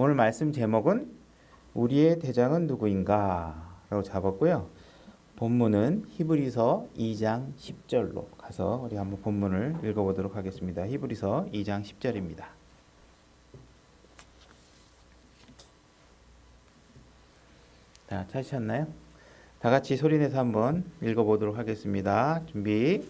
오늘 말씀 제목은 우리의 대장은 누구인가 라고 잡았고요. 본문은 히브리서 2장 10절로 가서 우리 한번 본문을 읽어보도록 하겠습니다. 히브리서 2장 10절입니다. 자, 찾으셨나요? 다 같이 소리내서 한번 읽어보도록 하겠습니다. 준비,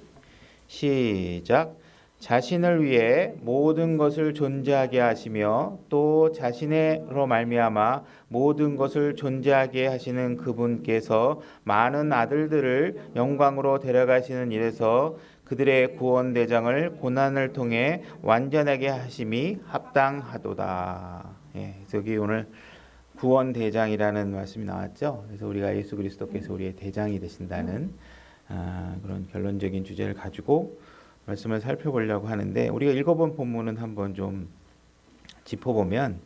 시작. 자신을 위해 모든 것을 존재하게 하시며 또 자신으로 말미암아 모든 것을 존재하게 하시는 그분께서 많은 아들들을 영광으로 데려가시는 일에서 그들의 구원 대장을 고난을 통해 완전하게 하심이 합당하도다. 여기 오늘 구원 대장이라는 말씀이 나왔죠. 그래서 우리가 예수 그리스도께서 우리의 대장이 되신다는 그런 결론적인 주제를 가지고 말씀을 살펴보려고 하는데, 우리가 읽어본 본문은 한번 좀 짚어보면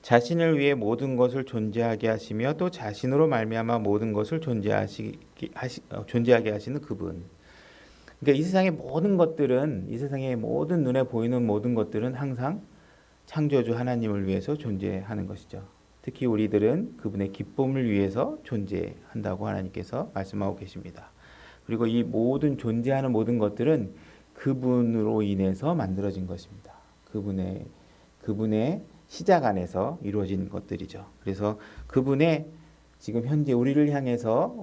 자신을 위해 모든 것을 존재하게 하시며 또 자신으로 말미암아 모든 것을 존재하게 하시는 그분. 그러니까 이 세상의 모든 것들은, 이 세상의 모든 눈에 보이는 모든 것들은 항상 창조주 하나님을 위해서 존재하는 것이죠. 특히 우리들은 그분의 기쁨을 위해서 존재한다고 하나님께서 말씀하고 계십니다. 그리고 이 모든 존재하는 모든 것들은 그분으로 인해서 만들어진 것입니다. 그분의 시작 안에서 이루어진 것들이죠. 그래서 그분의 지금 현재 우리를 향해서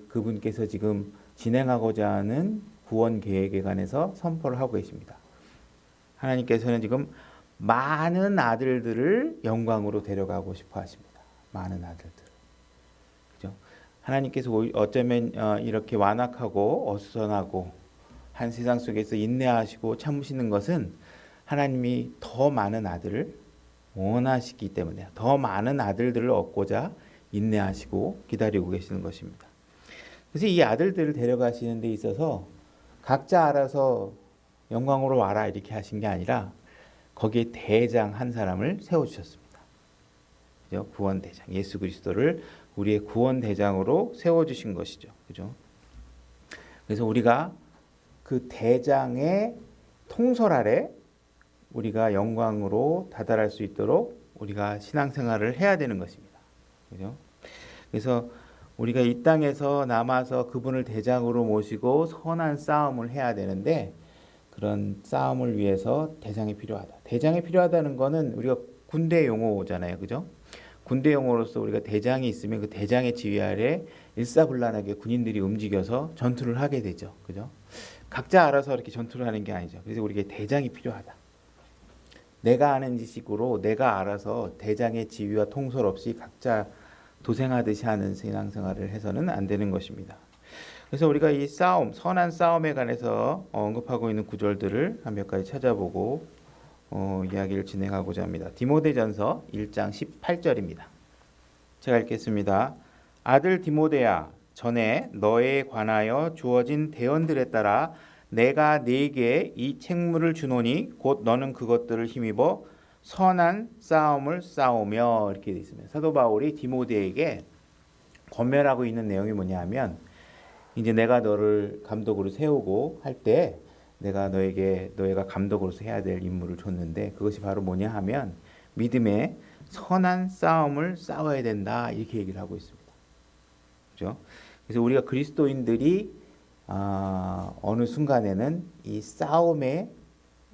그분께서 지금 진행하고자 하는 구원 계획에 관해서 선포를 하고 계십니다. 하나님께서는 지금 많은 아들들을 영광으로 데려가고 싶어 하십니다. 많은 아들들. 그죠? 하나님께서 어쩌면 이렇게 완악하고 어수선하고 한 세상 속에서 인내하시고 참으시는 것은 하나님이 더 많은 아들을 원하시기 때문에, 더 많은 아들들을 얻고자 인내하시고 기다리고 계시는 것입니다. 그래서 이 아들들을 데려가시는 데 있어서 각자 알아서 영광으로 와라 이렇게 하신 게 아니라 거기에 대장 한 사람을 세워주셨습니다. 그죠? 구원 대장, 예수 그리스도를 우리의 구원 대장으로 세워주신 것이죠. 그죠? 그래서 우리가 그 대장의 통솔 아래 우리가 영광으로 다다를 수 있도록 우리가 신앙생활을 해야 되는 것입니다. 그죠? 그래서 우리가 이 땅에서 남아서 그분을 대장으로 모시고 선한 싸움을 해야 되는데, 그런 싸움을 위해서 대장이 필요하다. 대장이 필요하다는 것은 우리가 군대 용어잖아요. 그죠? 군대 용어로서 우리가 대장이 있으면 그 대장의 지휘 아래 일사불란하게 군인들이 움직여서 전투를 하게 되죠. 그죠? 각자 알아서 이렇게 전투를 하는 게 아니죠. 그래서 우리에게 대장이 필요하다. 내가 아는 지식으로 내가 알아서 대장의 지휘와 통솔 없이 각자 도생하듯이 하는 신앙생활을 해서는 안 되는 것입니다. 그래서 우리가 이 싸움, 선한 싸움에 관해서 언급하고 있는 구절들을 몇 가지 찾아보고 이야기를 진행하고자 합니다. 디모데전서 1장 18절입니다. 제가 읽겠습니다. 아들 디모데야, 전에 너에 관하여 주어진 대언들에 따라 내가 네게 이 책무를 주노니 곧 너는 그것들을 힘입어 선한 싸움을 싸우며, 이렇게 되어 있습니다. 사도 바울이 디모데에게 권면하고 있는 내용이 뭐냐 하면, 이제 내가 너를 감독으로 세우고 할 때 내가 너희가 감독으로서 해야 될 임무를 줬는데, 그것이 바로 뭐냐 하면 믿음의 선한 싸움을 싸워야 된다, 이렇게 얘기를 하고 있습니다. 그렇죠? 그래서 우리가 그리스도인들이 어느 순간에는 이 싸움에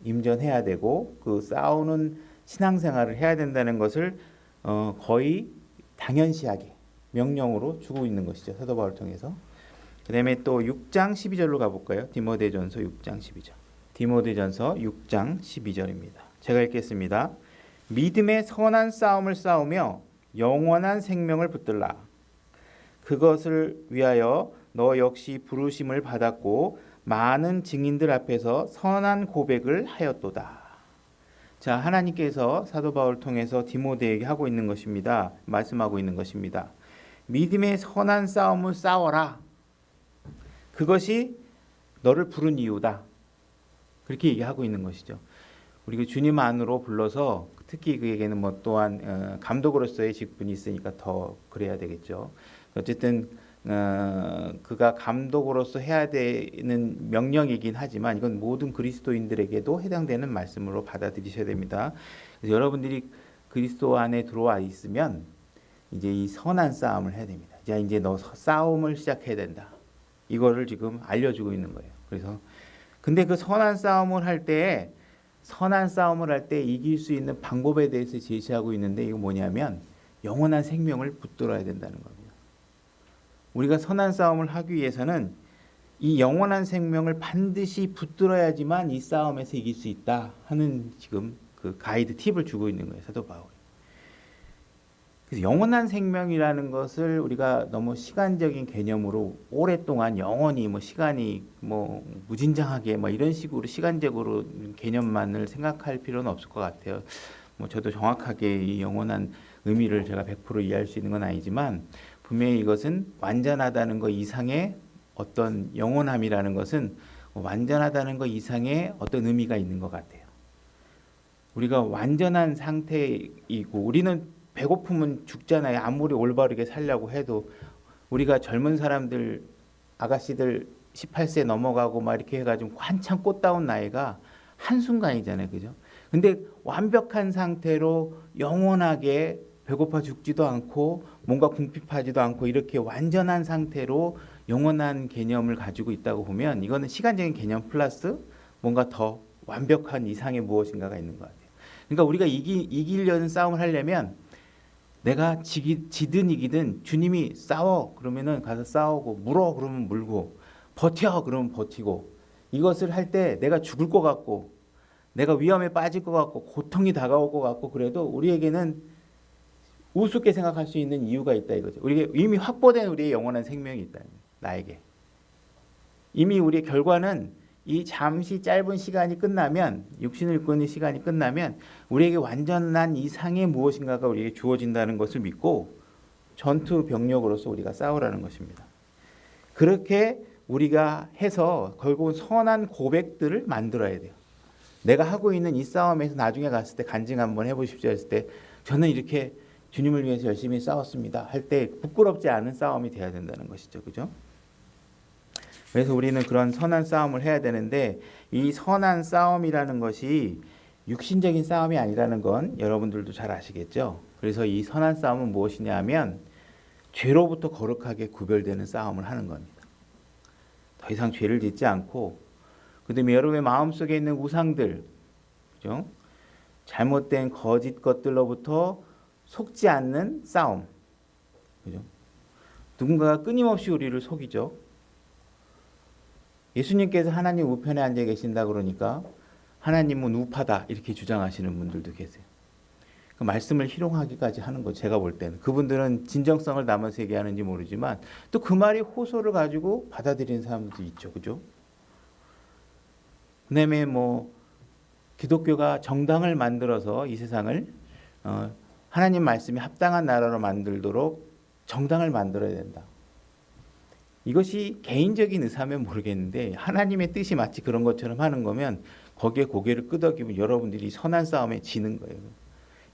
임전해야 되고 그 싸우는 신앙생활을 해야 된다는 것을 거의 당연시하게 명령으로 주고 있는 것이죠. 사도 바울을 통해서. 그 다음에 또 6장 12절로 가볼까요? 디모데전서 6장 12절. 디모데전서 6장 12절입니다. 제가 읽겠습니다. 믿음의 선한 싸움을 싸우며 영원한 생명을 붙들라. 그것을 위하여 너 역시 부르심을 받았고 많은 증인들 앞에서 선한 고백을 하였도다. 자, 하나님께서 사도 바울을 통해서 디모데에게 하고 있는 것입니다. 말씀하고 있는 것입니다. 믿음의 선한 싸움을 싸워라. 그것이 너를 부른 이유다. 그렇게 얘기하고 있는 것이죠. 우리가 주님 안으로 불러서, 특히 그에게는 또한 감독으로서의 직분이 있으니까 더 그래야 되겠죠. 어쨌든 그가 감독으로서 해야 되는 명령이긴 하지만 이건 모든 그리스도인들에게도 해당되는 말씀으로 받아들이셔야 됩니다. 그래서 여러분들이 그리스도 안에 들어와 있으면 이제 이 선한 싸움을 해야 됩니다. 자, 이제 너 싸움을 시작해야 된다. 이거를 지금 알려주고 있는 거예요. 그래서 근데 그 선한 싸움을 할 때 이길 수 있는 방법에 대해서 제시하고 있는데 이거 뭐냐면 영원한 생명을 붙들어야 된다는 겁니다. 우리가 선한 싸움을 하기 위해서는 이 영원한 생명을 반드시 붙들어야지만 이 싸움에서 이길 수 있다 하는 지금 그 가이드 팁을 주고 있는 거예요, 사도 바울이. 그래서 영원한 생명이라는 것을 우리가 너무 시간적인 개념으로 오랫동안 영원히 뭐 시간이 뭐 무진장하게 뭐 이런 식으로 시간적으로 개념만을 생각할 필요는 없을 것 같아요. 뭐 저도 정확하게 이 영원한 의미를 제가 100% 이해할 수 있는 건 아니지만 분명히 이것은 완전하다는 것 이상의 어떤 영원함이라는 것은 완전하다는 것 이상의 어떤 의미가 있는 것 같아요. 우리가 완전한 상태이고 우리는 배고프면 죽잖아요. 아무리 올바르게 살려고 해도 우리가 젊은 사람들 아가씨들 18세 넘어가고 막 이렇게 해가지고 한참 꽃다운 나이가 한순간이잖아요. 그죠? 근데 완벽한 상태로 영원하게 배고파 죽지도 않고 뭔가 궁핍하지도 않고 이렇게 완전한 상태로 영원한 개념을 가지고 있다고 보면 이거는 시간적인 개념 플러스 뭔가 더 완벽한 이상의 무엇인가가 있는 것 같아요. 그러니까 우리가 이기려는 싸움을 하려면 내가 지든 이기든 주님이 싸워 그러면은 가서 싸우고 물어 그러면 물고 버텨 그러면 버티고 이것을 할 때 내가 죽을 것 같고 내가 위험에 빠질 것 같고 고통이 다가올 것 같고 그래도 우리에게는 우습게 생각할 수 있는 이유가 있다 이거죠. 우리에게 이미 확보된 우리의 영원한 생명이 있다. 나에게. 이미 우리의 결과는 이 잠시 짧은 시간이 끝나면 육신을 입고 있는 시간이 끝나면 우리에게 완전한 이상의 무엇인가가 우리에게 주어진다는 것을 믿고 전투 병력으로서 우리가 싸우라는 것입니다. 그렇게 우리가 해서 결국은 선한 고백들을 만들어야 돼요. 내가 하고 있는 이 싸움에서 나중에 갔을 때 간증 한번 해보십시오 했을 때 저는 이렇게 주님을 위해서 열심히 싸웠습니다 할 때 부끄럽지 않은 싸움이 돼야 된다는 것이죠. 그죠? 그래서 우리는 그런 선한 싸움을 해야 되는데 이 선한 싸움이라는 것이 육신적인 싸움이 아니라는 건 여러분들도 잘 아시겠죠. 그래서 이 선한 싸움은 무엇이냐 하면 죄로부터 거룩하게 구별되는 싸움을 하는 겁니다. 더 이상 죄를 짓지 않고 그다음에 여러분의 마음속에 있는 우상들, 그죠? 잘못된 거짓 것들로부터 속지 않는 싸움, 그죠? 누군가가 끊임없이 우리를 속이죠. 예수님께서 하나님 우편에 앉아 계신다 그러니까 하나님은 우파다 이렇게 주장하시는 분들도 계세요. 그 말씀을 희롱하기까지 하는 거 제가 볼 때는 그분들은 진정성을 담아서 얘기하는지 모르지만 또 그 말이 호소를 가지고 받아들이는 사람들도 있죠, 그죠? 그다음에 뭐 기독교가 정당을 만들어서 이 세상을 하나님 말씀이 합당한 나라로 만들도록 정당을 만들어야 된다. 이것이 개인적인 의사면 모르겠는데 하나님의 뜻이 마치 그런 것처럼 하는 거면 거기에 고개를 끄덕이면 여러분들이 선한 싸움에 지는 거예요.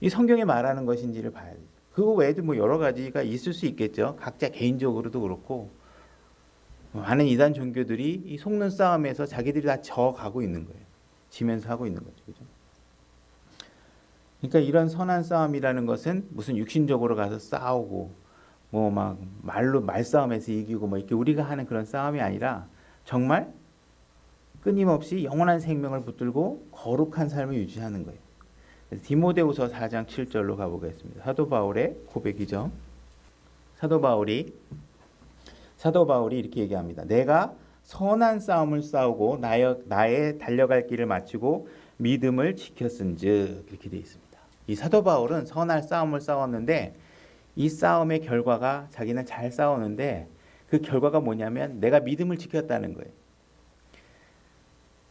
이 성경에 말하는 것인지를 봐야 돼요. 그거 외에도 뭐 여러 가지가 있을 수 있겠죠. 각자 개인적으로도 그렇고 많은 이단 종교들이 이 속는 싸움에서 자기들이 다 져가고 있는 거예요. 지면서 하고 있는 거죠. 그죠? 그러니까 이런 선한 싸움이라는 것은 무슨 육신적으로 가서 싸우고 뭐 막 말로 말싸움에서 이기고 뭐 이렇게 우리가 하는 그런 싸움이 아니라 정말 끊임없이 영원한 생명을 붙들고 거룩한 삶을 유지하는 거예요. 디모데후서 4장 7절로 가보겠습니다. 사도 바울의 고백이죠. 사도 바울이 이렇게 얘기합니다. 내가 선한 싸움을 싸우고 나의 달려갈 길을 마치고 믿음을 지켰은즉 이렇게 되어 있습니다. 이 사도 바울은 선한 싸움을 싸웠는데 이 싸움의 결과가 자기는 잘 싸우는데 그 결과가 뭐냐면 내가 믿음을 지켰다는 거예요.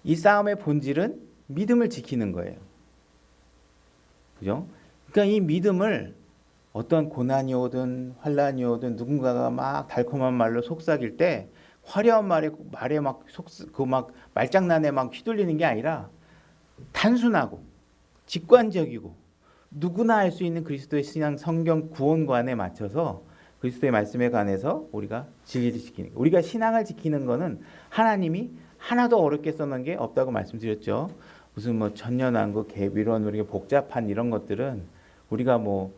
이 싸움의 본질은 믿음을 지키는 거예요. 그죠? 그러니까 이 믿음을 어떤 고난이 오든 환란이 오든 누군가가 막 달콤한 말로 속삭일 때 화려한 말에 막 말장난에 막 휘둘리는 게 아니라 단순하고 직관적이고 누구나 알 수 있는 그리스도의 신앙 성경 구원관에 맞춰서 그리스도의 말씀에 관해서 우리가 진리를 지키는 거예요. 우리가 신앙을 지키는 거는 하나님이 하나도 어렵게 써놓은 게 없다고 말씀드렸죠. 무슨 뭐 천년왕국, 계비론 이렇게 복잡한 이런 것들은 우리가 뭐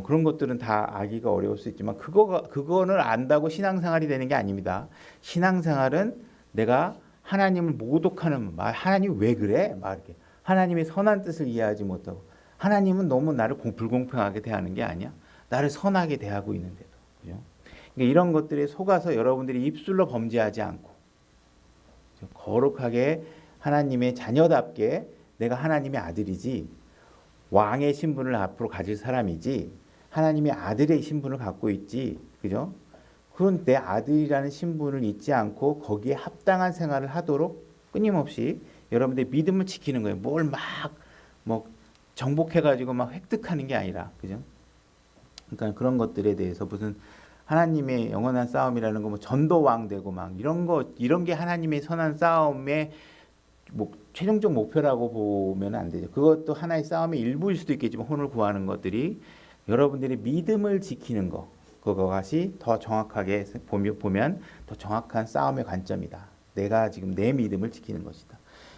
그런 것들은 다 알기가 어려울 수 있지만 그거는 안다고 신앙생활이 되는 게 아닙니다. 신앙생활은 내가 하나님을 모독하는 하나님 왜 그래? 막 이렇게 하나님의 선한 뜻을 이해하지 못하고 하나님은 너무 나를 불공평하게 대하는 게 아니야. 나를 선하게 대하고 있는데도. 그죠? 그러니까 이런 것들에 속아서 여러분들이 입술로 범죄하지 않고 거룩하게 하나님의 자녀답게 내가 하나님의 아들이지 왕의 신분을 앞으로 가질 사람이지 하나님의 아들의 신분을 갖고 있지. 그죠? 그런 내 아들이라는 신분을 잊지 않고 거기에 합당한 생활을 하도록 끊임없이 여러분들의 믿음을 지키는 거예요. 뭘 막 뭐 정복해가지고 막 획득하는 게 아니라. 그죠? 그러니까 그런 것들에 대해서 무슨 하나님의 영원한 싸움이라는 거 뭐 전도왕 되고 막 이런 게 하나님의 선한 싸움의 최종적 목표라고 보면 안 되죠. 그것도 하나의 싸움의 일부일 수도 있겠지만 혼을 구하는 것들이 여러분들의 믿음을 지키는 거 그것이 더 정확하게 보면 더 정확한 싸움의 관점이다. 내가 지금 내 믿음을 지키는 것이다.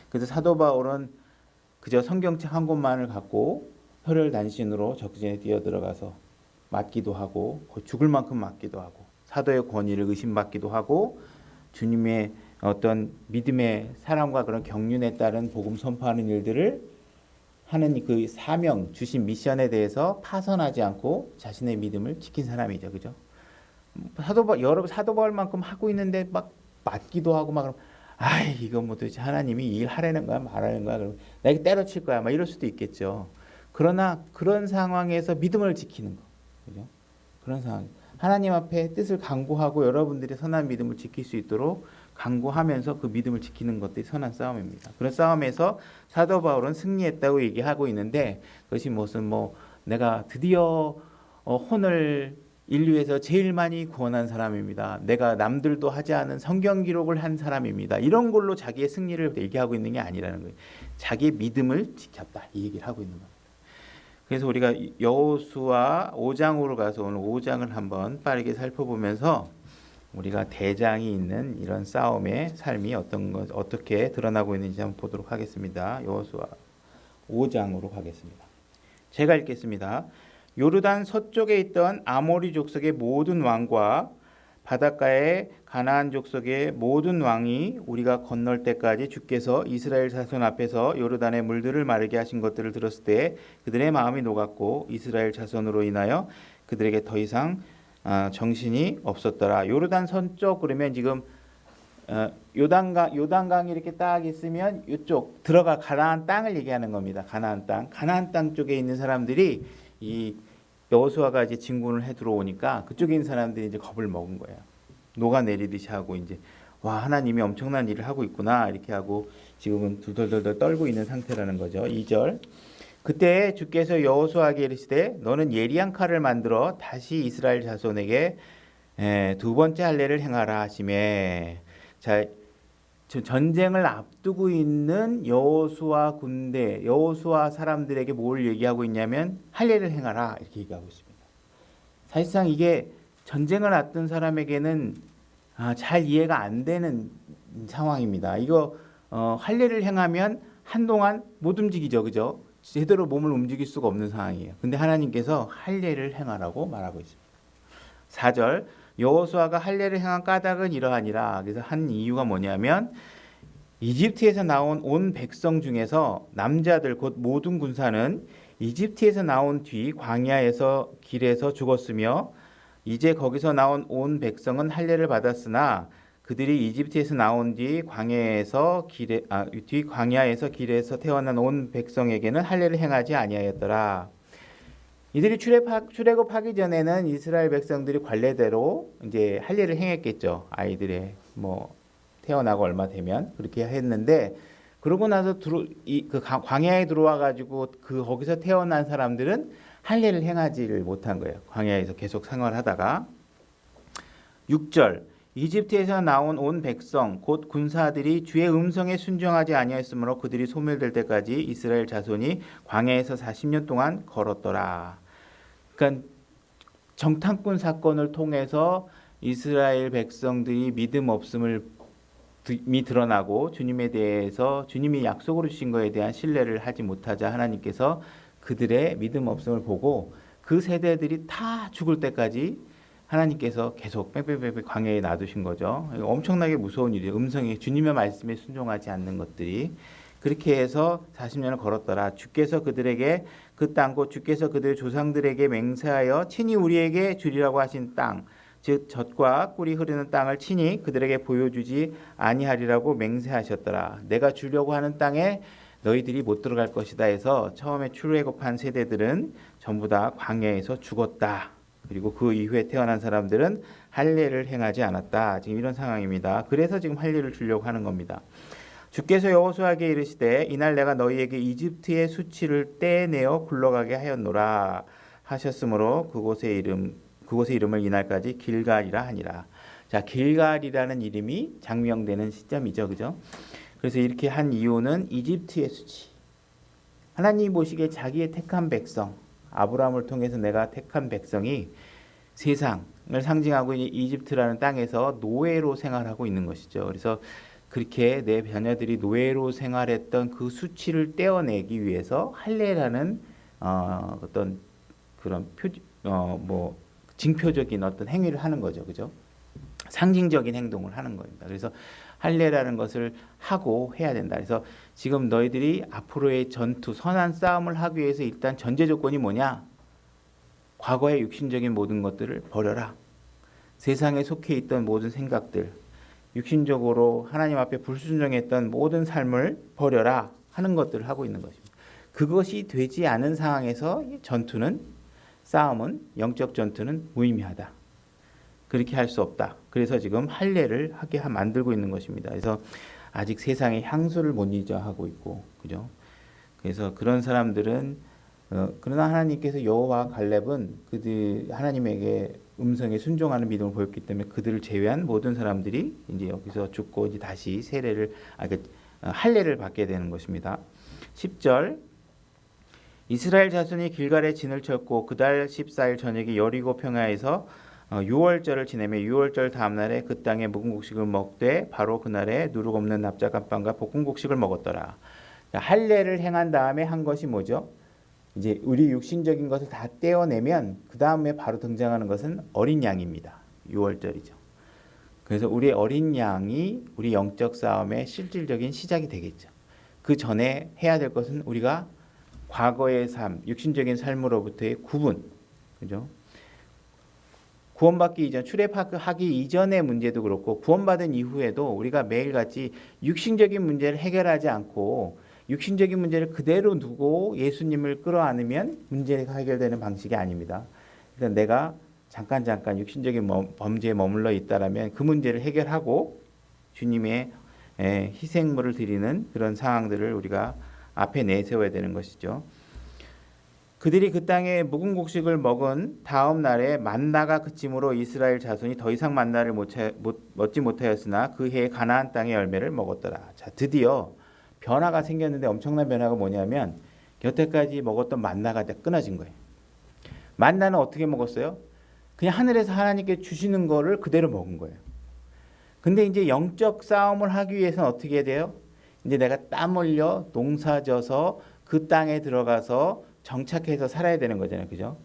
그래서 사도 바울은 그저 성경책 한 권만을 갖고 혈혈단신으로 적진에 뛰어들어가서 맞기도 하고 죽을 만큼 맞기도 하고 사도의 권위를 의심받기도 하고 주님의 어떤 믿음의 사랑과 그런 경륜에 따른 복음 선포하는 일들을 하는 그 사명 주신 미션에 대해서 파선하지 않고 자신의 믿음을 지킨 사람이죠. 그죠? 여러분 사도 바울만큼 하고 있는데 막 맞기도 하고 막 이거 뭐 도대체 하나님이 이 일 하라는 거야 말하는 거야 그럼 나 이거 때려칠 거야 막 이럴 수도 있겠죠. 그러나 그런 상황에서 믿음을 지키는 거. 그죠? 그런 상황. 하나님 앞에 뜻을 강구하고 여러분들의 선한 믿음을 지킬 수 있도록 강구하면서 그 믿음을 지키는 것들이 선한 싸움입니다. 그런 싸움에서 사도 바울은 승리했다고 얘기하고 있는데 그것이 무슨 내가 드디어 혼을 인류에서 제일 많이 구원한 사람입니다. 내가 남들도 하지 않은 성경 기록을 한 사람입니다. 이런 걸로 자기의 승리를 얘기하고 있는 게 아니라는 거예요. 자기의 믿음을 지켰다. 이 얘기를 하고 있는 겁니다. 그래서 우리가 여호수아 5장으로 가서 오늘 5장을 한번 빠르게 살펴보면서 우리가 대장이 있는 이런 싸움의 삶이 어떻게 드러나고 있는지 한번 보도록 하겠습니다. 여호수아 5장으로 가겠습니다. 제가 읽겠습니다. 요르단 서쪽에 있던 아모리 족속의 모든 왕과 바닷가의 가나안 족속의 모든 왕이 우리가 건널 때까지 주께서 이스라엘 자손 앞에서 요르단의 물들을 마르게 하신 것들을 들었을 때 그들의 마음이 녹았고 이스라엘 자손으로 인하여 그들에게 더 이상 정신이 없었더라. 요르단 서쪽 그러면 지금 요단강이 이렇게 딱 있으면 이쪽 들어가 가나안 땅을 얘기하는 겁니다. 가나안 땅 쪽에 있는 사람들이 이 여호수아가 이제 진군을 해 들어오니까 그쪽에 있는 사람들이 이제 겁을 먹은 거예요. 녹아내리듯이 하고 이제 하나님이 엄청난 일을 하고 있구나 이렇게 하고 지금은 둘덜덜덜 떨고 있는 상태라는 거죠. 2절. 그때 주께서 여호수아에게 이르시되 너는 예리한 칼을 만들어 다시 이스라엘 자손에게 두 번째 할례를 행하라 하시매. 자, 전쟁을 앞두고 있는 여호수아 군대, 여호수아 사람들에게 뭘 얘기하고 있냐면 할례를 행하라 이렇게 얘기하고 있습니다. 사실상 이게 전쟁을 앞둔 사람에게는 잘 이해가 안 되는 상황입니다. 이거 할례를 행하면 한동안 못 움직이죠, 그죠? 제대로 몸을 움직일 수가 없는 상황이에요. 근데 하나님께서 할례를 행하라고 말하고 있습니다. 4절. 여호수아가 할례를 행한 까닭은 이러하니라. 그래서 한 이유가 뭐냐면 이집트에서 나온 온 백성 중에서 남자들 곧 모든 군사는 이집트에서 나온 뒤 광야에서 길에서 죽었으며 이제 거기서 나온 온 백성은 할례를 받았으나 그들이 이집트에서 나온 뒤 광야에서 길에서 태어난 온 백성에게는 할례를 행하지 아니하였더라. 이들이 출애굽하기 전에는 이스라엘 백성들이 관례대로 이제 할례를 행했겠죠. 아이들의 태어나고 얼마 되면 그렇게 했는데 그러고 나서 광야에 들어와 가지고 거기서 태어난 사람들은 할례를 행하지를 못한 거예요. 광야에서 계속 생활하다가 6절. 이집트에서 나온 온 백성 곧 군사들이 주의 음성에 순종하지 아니하였으므로 그들이 소멸될 때까지 이스라엘 자손이 광야에서 40년 동안 걸었더라. 그러니까 정탐꾼 사건을 통해서 이스라엘 백성들이 믿음 없음을 드러나고 주님에 대해서 주님이 약속으로 주신 것에 대한 신뢰를 하지 못하자 하나님께서 그들의 믿음 없음을 보고 그 세대들이 다 죽을 때까지 하나님께서 계속 빽빽빽빽 광야에 놔두신 거죠. 엄청나게 무서운 일이에요. 음성이 주님의 말씀에 순종하지 않는 것들이. 그렇게 해서 40년을 걸었더라. 주께서 그들에게 그 땅 곧 주께서 그들의 조상들에게 맹세하여 친히 우리에게 주리라고 하신 땅, 즉 젖과 꿀이 흐르는 땅을 친히 그들에게 보여주지 아니하리라고 맹세하셨더라. 내가 주려고 하는 땅에 너희들이 못 들어갈 것이다 해서 처음에 출애굽한 세대들은 전부 다 광야에서 죽었다. 그리고 그 이후에 태어난 사람들은 할례를 행하지 않았다. 지금 이런 상황입니다. 그래서 지금 할례를 주려고 하는 겁니다. 주께서 여호수아에게 이르시되 이날 내가 너희에게 이집트의 수치를 떼내어 굴러가게 하였노라 하셨으므로 그곳의 이름을 이날까지 길갈이라 하니라. 자, 길갈이라는 이름이 장명되는 시점이죠. 그죠? 그래서 이렇게 한 이유는 이집트의 수치. 하나님이 보시기에 자기의 택한 백성, 아브라함을 통해서 내가 택한 백성이 세상을 상징하고 있는 이집트라는 땅에서 노예로 생활하고 있는 것이죠. 그래서 그렇게 내 자녀들이 노예로 생활했던 그 수치를 떼어내기 위해서 할례라는 어떤 그런 징표적인 어떤 행위를 하는 거죠. 그죠? 상징적인 행동을 하는 겁니다. 그래서 할례라는 것을 하고 해야 된다. 그래서 지금 너희들이 앞으로의 전투, 선한 싸움을 하기 위해서 일단 전제 조건이 뭐냐? 과거의 육신적인 모든 것들을 버려라. 세상에 속해 있던 모든 생각들, 육신적으로 하나님 앞에 불순종했던 모든 삶을 버려라 하는 것들을 하고 있는 것입니다. 그것이 되지 않은 상황에서 싸움은 영적 전투는 무의미하다. 그렇게 할 수 없다. 그래서 지금 할례를 하게 만들고 있는 것입니다. 그래서 아직 세상의 향수를 못 잊어하고 있고, 그죠? 그래서 그런 사람들은 그러나 하나님께서 여호와 갈렙은 그들 하나님에게 음성에 순종하는 믿음을 보였기 때문에 그들을 제외한 모든 사람들이 이제 여기서 죽고 이제 다시 할례를 받게 되는 것입니다. 10절 이스라엘 자손이 길갈에 진을 쳤고 그달 14일 저녁에 여리고 평야에서 유월절을 지내며 유월절 다음 날에 그 땅에 묵은 곡식을 먹되 바로 그날에 누룩 없는 납작한 빵과 볶은 곡식을 먹었더라. 할례를 행한 다음에 한 것이 뭐죠? 이제 우리 육신적인 것을 다 떼어내면 그 다음에 바로 등장하는 것은 어린 양입니다. 유월절이죠. 그래서 우리 어린 양이 우리 영적 싸움의 실질적인 시작이 되겠죠. 그 전에 해야 될 것은 우리가 과거의 삶, 육신적인 삶으로부터의 구분, 그죠? 구원받기 이전, 출애굽하기 이전의 문제도 그렇고 구원받은 이후에도 우리가 매일같이 육신적인 문제를 해결하지 않고 육신적인 문제를 그대로 두고 예수님을 끌어안으면 문제가 해결되는 방식이 아닙니다. 그러니까 내가 잠깐 육신적인 범죄에 머물러 있다라면 그 문제를 해결하고 주님의 희생물을 드리는 그런 상황들을 우리가 앞에 내세워야 되는 것이죠. 그들이 그 땅에 묵은 곡식을 먹은 다음 날에 만나가 그침으로 이스라엘 자손이 더 이상 만나를 먹지 못하였으나 그 해에 가나안 땅의 열매를 먹었더라. 자, 드디어 변화가 생겼는데 엄청난 변화가 뭐냐면 여태까지 먹었던 만나가 끊어진 거예요. 만나는 어떻게 먹었어요? 그냥 하늘에서 하나님께 주시는 거를 그대로 먹은 거예요. 근데 이제 영적 싸움을 하기 위해서는 어떻게 해야 돼요? 이제 내가 땀 흘려 농사져서 그 땅에 들어가서 정착해서 살아야 되는 거잖아요. 그죠?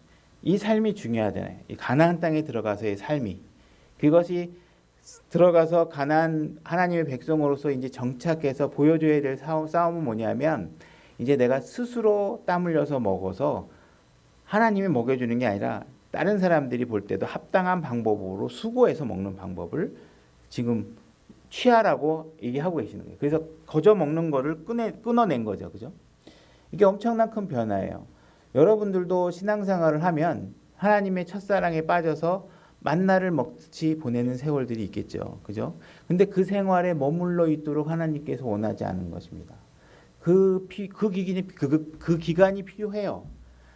이 삶이 중요하잖아요. 이 가나안 땅에 들어가서의 삶이. 그것이 들어가서 가나안 하나님의 백성으로서 이제 정착해서 보여줘야 될 싸움은 뭐냐면 이제 내가 스스로 땀 흘려서 먹어서 하나님이 먹여주는 게 아니라 다른 사람들이 볼 때도 합당한 방법으로 수고해서 먹는 방법을 지금 취하라고 얘기하고 계시는 거예요. 그래서 거저 먹는 거를 끊어낸 거죠. 그죠? 이게 엄청난 큰 변화예요. 여러분들도 신앙생활을 하면 하나님의 첫사랑에 빠져서 만나를 먹지 보내는 세월들이 있겠죠. 그죠? 근데 그 생활에 머물러 있도록 하나님께서 원하지 않는 것입니다. 그 기간이 필요해요.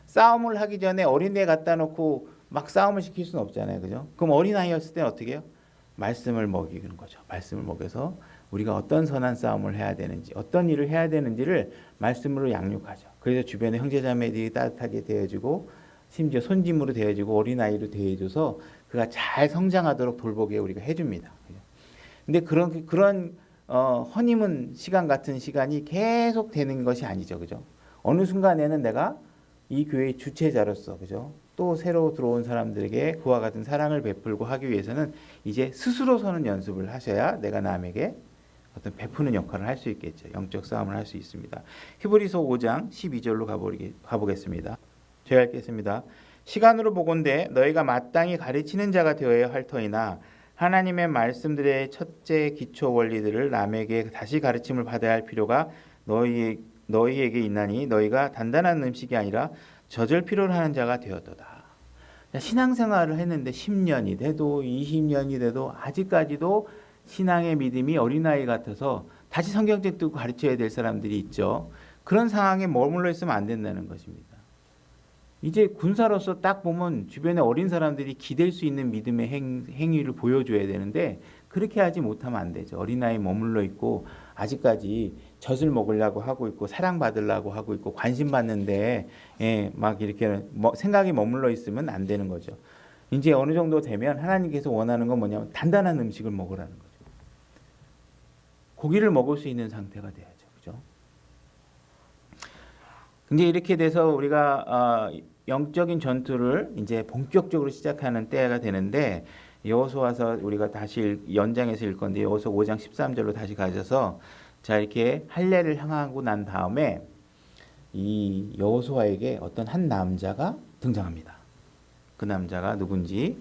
싸움을 하기 전에 어린애 갖다 놓고 막 싸움을 시킬 수는 없잖아요. 그죠? 그럼 어린아이였을 때는 어떻게 해요? 말씀을 먹이는 거죠. 말씀을 먹여서 우리가 어떤 선한 싸움을 해야 되는지, 어떤 일을 해야 되는지를 말씀으로 양육하죠. 그래서 주변의 형제자매들이 따뜻하게 대해주고 심지어 손짐으로 대해주고 어린아이로 대해줘서 그가 잘 성장하도록 돌보게 우리가 해줍니다. 근데 그런 허니문 시간 같은 시간이 계속 되는 것이 아니죠. 그죠? 어느 순간에는 내가 이 교회의 주체자로서, 그죠? 또 새로 들어온 사람들에게 그와 같은 사랑을 베풀고 하기 위해서는 이제 스스로 서는 연습을 하셔야 내가 남에게 어떤 베푸는 역할을 할 수 있겠죠. 영적 싸움을 할 수 있습니다. 히브리서 5장 12절로 가보겠습니다. 제가 읽겠습니다. 시간으로 보건대 너희가 마땅히 가르치는 자가 되어야 할 터이나 하나님의 말씀들의 첫째 기초 원리들을 남에게 다시 가르침을 받아야 할 필요가 너희에게 있나니 너희가 단단한 음식이 아니라 젖을 필요로 하는 자가 되었도다. 신앙생활을 했는데 10년이 돼도 20년이 돼도 아직까지도 신앙의 믿음이 어린아이 같아서 다시 성경책 들고 가르쳐야 될 사람들이 있죠. 그런 상황에 머물러 있으면 안 된다는 것입니다. 이제 군사로서 딱 보면 주변에 어린 사람들이 기댈 수 있는 믿음의 행위를 보여줘야 되는데 그렇게 하지 못하면 안 되죠. 어린아이 머물러 있고 아직까지 젖을 먹으려고 하고 있고 사랑받으려고 하고 있고 관심 받는데 막 이렇게 생각이 머물러 있으면 안 되는 거죠. 이제 어느 정도 되면 하나님께서 원하는 건 뭐냐면 단단한 음식을 먹으라는 거죠. 고기를 먹을 수 있는 상태가 돼야죠. 그죠? 근데 이렇게 돼서 우리가 영적인 전투를 이제 본격적으로 시작하는 때가 되는데 여호수아서 우리가 다시 연장해서 읽을 건데 여호수아 5장 13절로 다시 가셔서 자 이렇게 할례를 향하고 난 다음에 이 여호수아에게 어떤 한 남자가 등장합니다. 그 남자가 누군지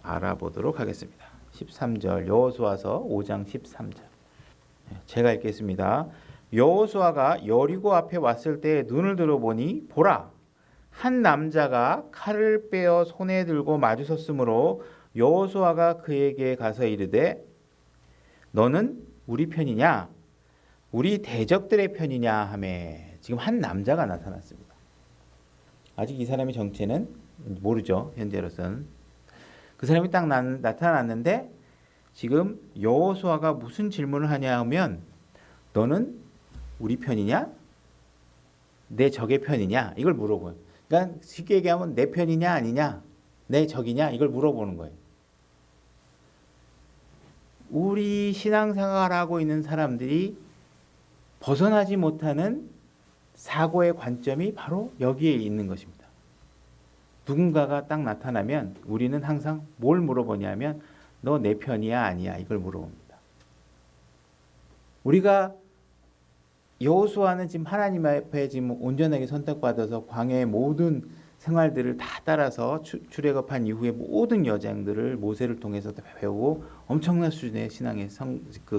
알아보도록 하겠습니다. 13절 여호수아서 5장 13절 제가 읽겠습니다. 여호수아가 여리고 앞에 왔을 때 눈을 들어보니 보라 한 남자가 칼을 빼어 손에 들고 마주섰으므로 여호수아가 그에게 가서 이르되 너는 우리 편이냐 우리 대적들의 편이냐 하매 지금 한 남자가 나타났습니다. 아직 이 사람의 정체는 모르죠. 현재로서는 그 사람이 딱 나타났는데 지금 여호수아가 무슨 질문을 하냐 하면 너는 우리 편이냐 내 적의 편이냐 이걸 물어보요. 그러니까 쉽게 얘기하면 내 편이냐 아니냐 내 적이냐 이걸 물어보는 거예요. 우리 신앙생활하고 있는 사람들이 벗어나지 못하는 사고의 관점이 바로 여기에 있는 것입니다. 누군가가 딱 나타나면 우리는 항상 뭘 물어보냐면 너 내 편이야 아니야 이걸 물어봅니다. 우리가 여호수아는 지금 하나님 앞에 지금 온전하게 선택받아서 광야의 모든 생활들을 다 따라서 출애굽한 이후에 모든 여정들을 모세를 통해서 배우고 엄청난 수준의 신앙의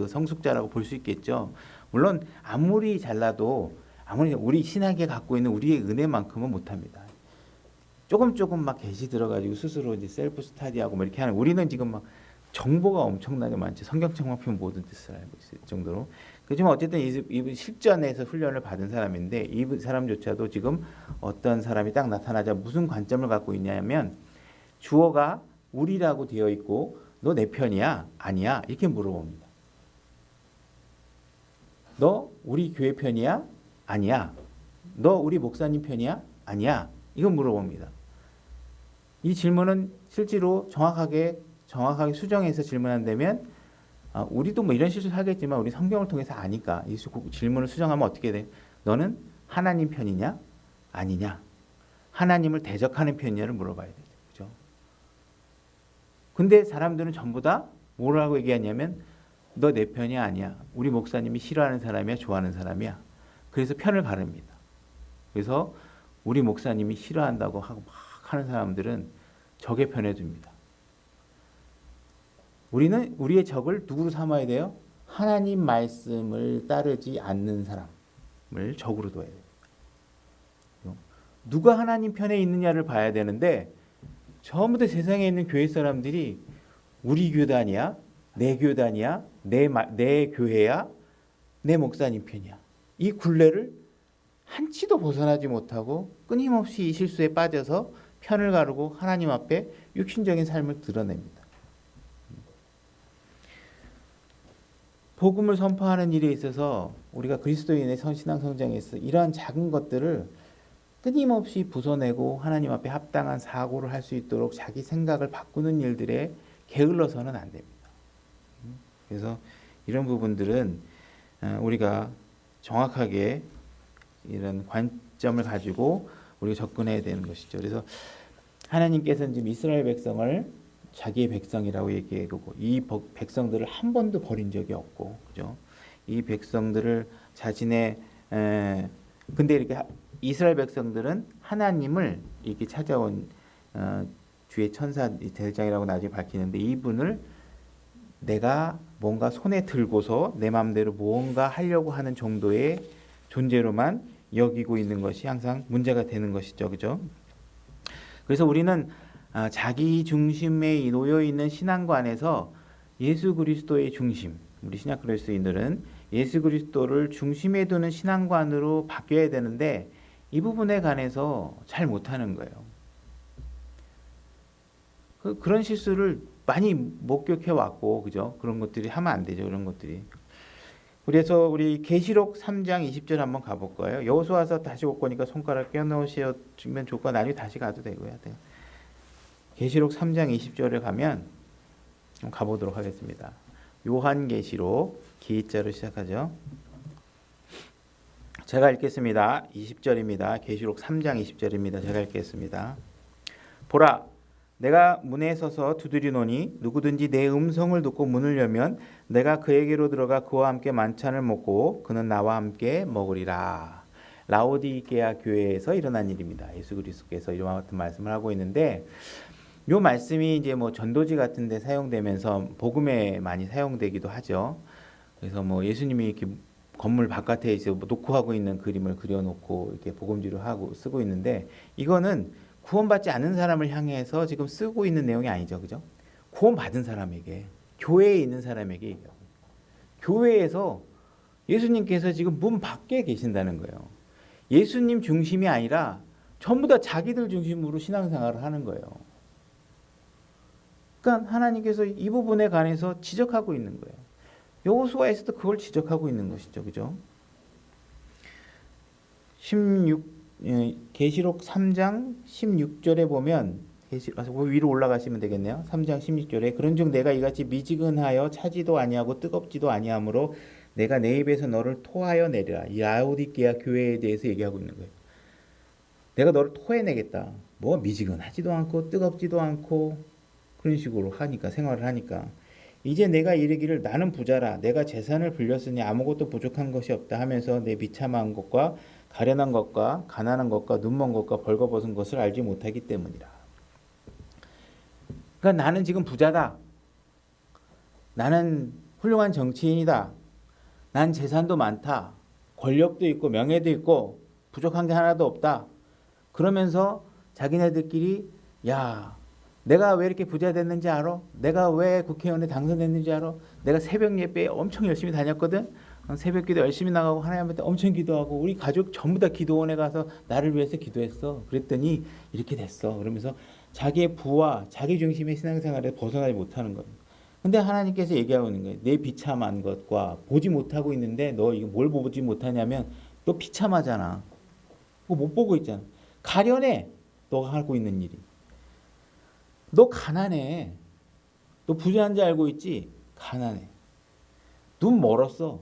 성숙자라고 볼 수 있겠죠. 물론 아무리 잘나도 아무리 우리 신학에 갖고 있는 우리의 은혜만큼은 못합니다. 조금 막 게시 들어가지고 스스로 이제 셀프 스타디하고 뭐 이렇게 하는 우리는 지금 막 정보가 엄청나게 많죠. 성경책만 펴면 모든 뜻을 알고 있을 정도로. 그렇지만 어쨌든 이분 실전에서 훈련을 받은 사람인데 이 사람조차도 지금 어떤 사람이 딱 나타나자 무슨 관점을 갖고 있냐면 주어가 우리라고 되어 있고 너 내 편이야? 아니야? 이렇게 물어봅니다. 너 우리 교회 편이야? 아니야. 너 우리 목사님 편이야? 아니야. 이건 물어봅니다. 이 질문은 실제로 정확하게 수정해서 질문한다면 우리도 뭐 이런 실수를 하겠지만 우리 성경을 통해서 아니까 이 질문을 수정하면 어떻게 돼? 너는 하나님 편이냐? 아니냐? 하나님을 대적하는 편이냐를 물어봐야 되죠. 그죠? 근데 사람들은 전부 다 뭐라고 얘기하냐면 너 내 편이 아니야. 우리 목사님이 싫어하는 사람이야, 좋아하는 사람이야. 그래서 편을 가릅니다. 그래서 우리 목사님이 싫어한다고 하고 막 하는 사람들은 적의 편에 둡니다. 우리는 우리의 적을 누구로 삼아야 돼요? 하나님 말씀을 따르지 않는 사람을 적으로 둬야 돼요. 누가 하나님 편에 있느냐를 봐야 되는데 전부 다 세상에 있는 교회 사람들이 우리 교단이야, 내 교단이야, 내 교회야, 내 목사님 편이야. 이 굴레를 한치도 벗어나지 못하고 끊임없이 이 실수에 빠져서 편을 가르고 하나님 앞에 육신적인 삶을 드러냅니다. 복음을 선포하는 일에 있어서 우리가 그리스도인의 신앙 성장에 있어 이러한 작은 것들을 끊임없이 부숴내고 하나님 앞에 합당한 사고를 할 수 있도록 자기 생각을 바꾸는 일들에 게을러서는 안 됩니다. 그래서 이런 부분들은 우리가 정확하게 이런 관점을 가지고 우리가 접근해야 되는 것이죠. 그래서 하나님께서는 지금 이스라엘 백성을 자기의 백성이라고 얘기하고 이 백성들을 한 번도 버린 적이 없고, 그죠? 이 백성들을 자신의 근데 이렇게 이스라엘 백성들은 하나님을 이렇게 찾아온 주의 천사 대장이라고 나중에 밝히는데, 이분을 내가 뭔가 손에 들고서 내 마음대로 무언가 하려고 하는 정도의 존재로만 여기고 있는 것이 항상 문제가 되는 것이죠, 그죠? 그래서 우리는 자기 중심에 놓여 있는 신앙관에서 예수 그리스도의 중심, 우리 신약 그리스도인들은 예수 그리스도를 중심에 두는 신앙관으로 바뀌어야 되는데 이 부분에 관해서 잘 못하는 거예요. 그런 실수를 많이 목격해 왔고, 그죠? 그런 것들이 하면 안 되죠, 그런 것들이. 그래서 우리 계시록 3장 20절 한번 가볼 거예요. 여호수아서 다시 올 거니까 손가락 껴놓으시면 좋고 나중에 다시 가도 되고요. 계시록 3장 20절에 가면 가보도록 하겠습니다. 요한계시록 기자로 시작하죠. 제가 읽겠습니다. 20절입니다. 계시록 3장 20절입니다. 제가 읽겠습니다. 보라, 내가 문에 서서 두드리노니 누구든지 내 음성을 듣고 문을 열면 내가 그에게로 들어가 그와 함께 만찬을 먹고 그는 나와 함께 먹으리라. 라오디게아 교회에서 일어난 일입니다. 예수 그리스도께서 이와 같은 말씀을 하고 있는데, 이 말씀이 이제 뭐 전도지 같은 데 사용되면서 복음에 많이 사용되기도 하죠. 그래서 뭐 예수님이 이렇게 건물 바깥에 이제 놓고 하고 있는 그림을 그려놓고 이렇게 복음지로 하고 쓰고 있는데, 이거는 구원받지 않은 사람을 향해서 지금 쓰고 있는 내용이 아니죠, 그죠? 구원받은 사람에게, 교회에 있는 사람에게 얘기하고, 교회에서 예수님께서 지금 문 밖에 계신다는 거예요. 예수님 중심이 아니라 전부 다 자기들 중심으로 신앙생활을 하는 거예요. 그러니까 하나님께서 이 부분에 관해서 지적하고 있는 거예요. 여호수아에서도 그걸 지적하고 있는 것이죠, 그죠? 계시록 3장 16절에 보면, 위로 올라가시면 되겠네요. 3장 16절에 그런즉 내가 이같이 미지근하여 차지도 아니하고 뜨겁지도 아니하므로 내가 내 입에서 너를 토하여 내리라. 이 라오디게아 교회에 대해서 얘기하고 있는 거예요. 내가 너를 토해내겠다. 뭐가 미지근하지도 않고 뜨겁지도 않고 그런 식으로 하니까, 생활을 하니까, 이제 내가 이르기를 나는 부자라 내가 재산을 불렸으니 아무것도 부족한 것이 없다 하면서 내 비참한 것과 가련한 것과 가난한 것과 눈먼 것과 벌거벗은 것을 알지 못하기 때문이라. 그러니까 나는 지금 부자다. 나는 훌륭한 정치인이다. 난 재산도 많다. 권력도 있고 명예도 있고 부족한 게 하나도 없다. 그러면서 자기네들끼리, 야, 내가 왜 이렇게 부자 됐는지 알아? 내가 왜 국회의원에 당선됐는지 알아? 내가 새벽 예배에 엄청 열심히 다녔거든. 새벽 기도 열심히 나가고 하나님한테 엄청 기도하고 우리 가족 전부 다 기도원에 가서 나를 위해서 기도했어. 그랬더니 이렇게 됐어. 그러면서 자기의 부와 자기 중심의 신앙생활에 벗어나지 못하는 거예요. 근데 하나님께서 얘기하고 있는 거예요. 내 비참한 것과 보지 못하고 있는데 너 이거 뭘 보지 못하냐면 너 비참하잖아. 그거 못 보고 있잖아. 가련해. 너가 하고 있는 일이. 너 가난해. 너 부자인 줄 알고 있지? 가난해. 눈 멀었어.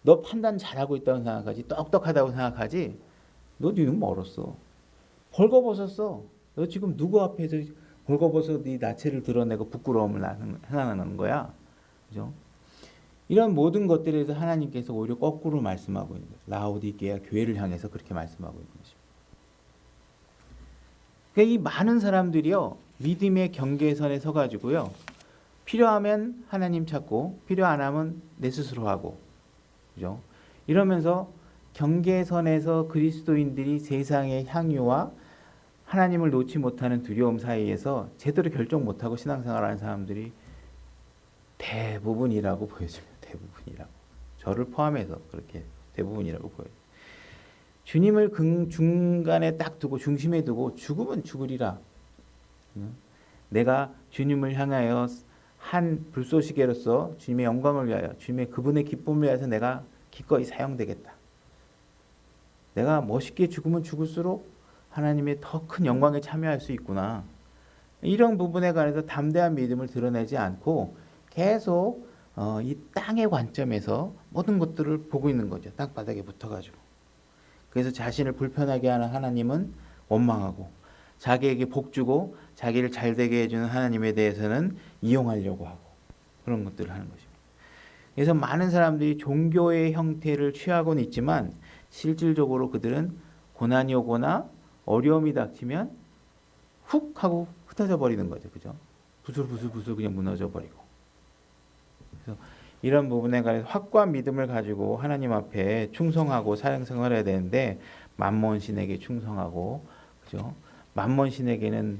너 판단 잘하고 있다고 생각하지? 똑똑하다고 생각하지? 너 눈 멀었어. 벌거벗었어. 너 지금 누구 앞에서 벌거벗어 네 나체를 드러내고 부끄러움을 행하는 거야? 그죠? 이런 모든 것들에 대해서 하나님께서 오히려 거꾸로 말씀하고 있는 거예요. 라오디게아 교회를 향해서 그렇게 말씀하고 있는 것입니다. 그러니까 이 많은 사람들이요, 믿음의 경계선에 서가지고요, 필요하면 하나님 찾고 필요 안 하면 내 스스로 하고, 그죠? 이러면서 경계선에서 그리스도인들이 세상의 향유와 하나님을 놓지 못하는 두려움 사이에서 제대로 결정 못하고 신앙생활하는 사람들이 대부분이라고 보여집니다. 대부분이라고. 저를 포함해서 그렇게 대부분이라고 보여요. 주님을 중간에 딱 두고 중심에 두고 죽으면 죽으리라. 내가 주님을 향하여 한 불쏘시개로서 주님의 영광을 위하여 주님의 그분의 기쁨을 위해서 내가 기꺼이 사용되겠다. 내가 멋있게 죽으면 죽을수록 하나님의 더 큰 영광에 참여할 수 있구나. 이런 부분에 관해서 담대한 믿음을 드러내지 않고 계속 이 땅의 관점에서 모든 것들을 보고 있는 거죠. 땅바닥에 붙어가지고. 그래서 자신을 불편하게 하는 하나님은 원망하고 자기에게 복 주고 자기를 잘 되게 해주는 하나님에 대해서는 이용하려고 하고 그런 것들을 하는 것입니다. 그래서 많은 사람들이 종교의 형태를 취하고는 있지만 실질적으로 그들은 고난이 오거나 어려움이 닥치면 훅 하고 흩어져 버리는 거죠. 그죠? 부슬부슬 그냥 무너져 버리고. 그래서 이런 부분에 관해서 확고한 믿음을 가지고 하나님 앞에 충성하고 사형생활을 해야 되는데 만몬 신에게 충성하고 그죠? 만몬 신에게는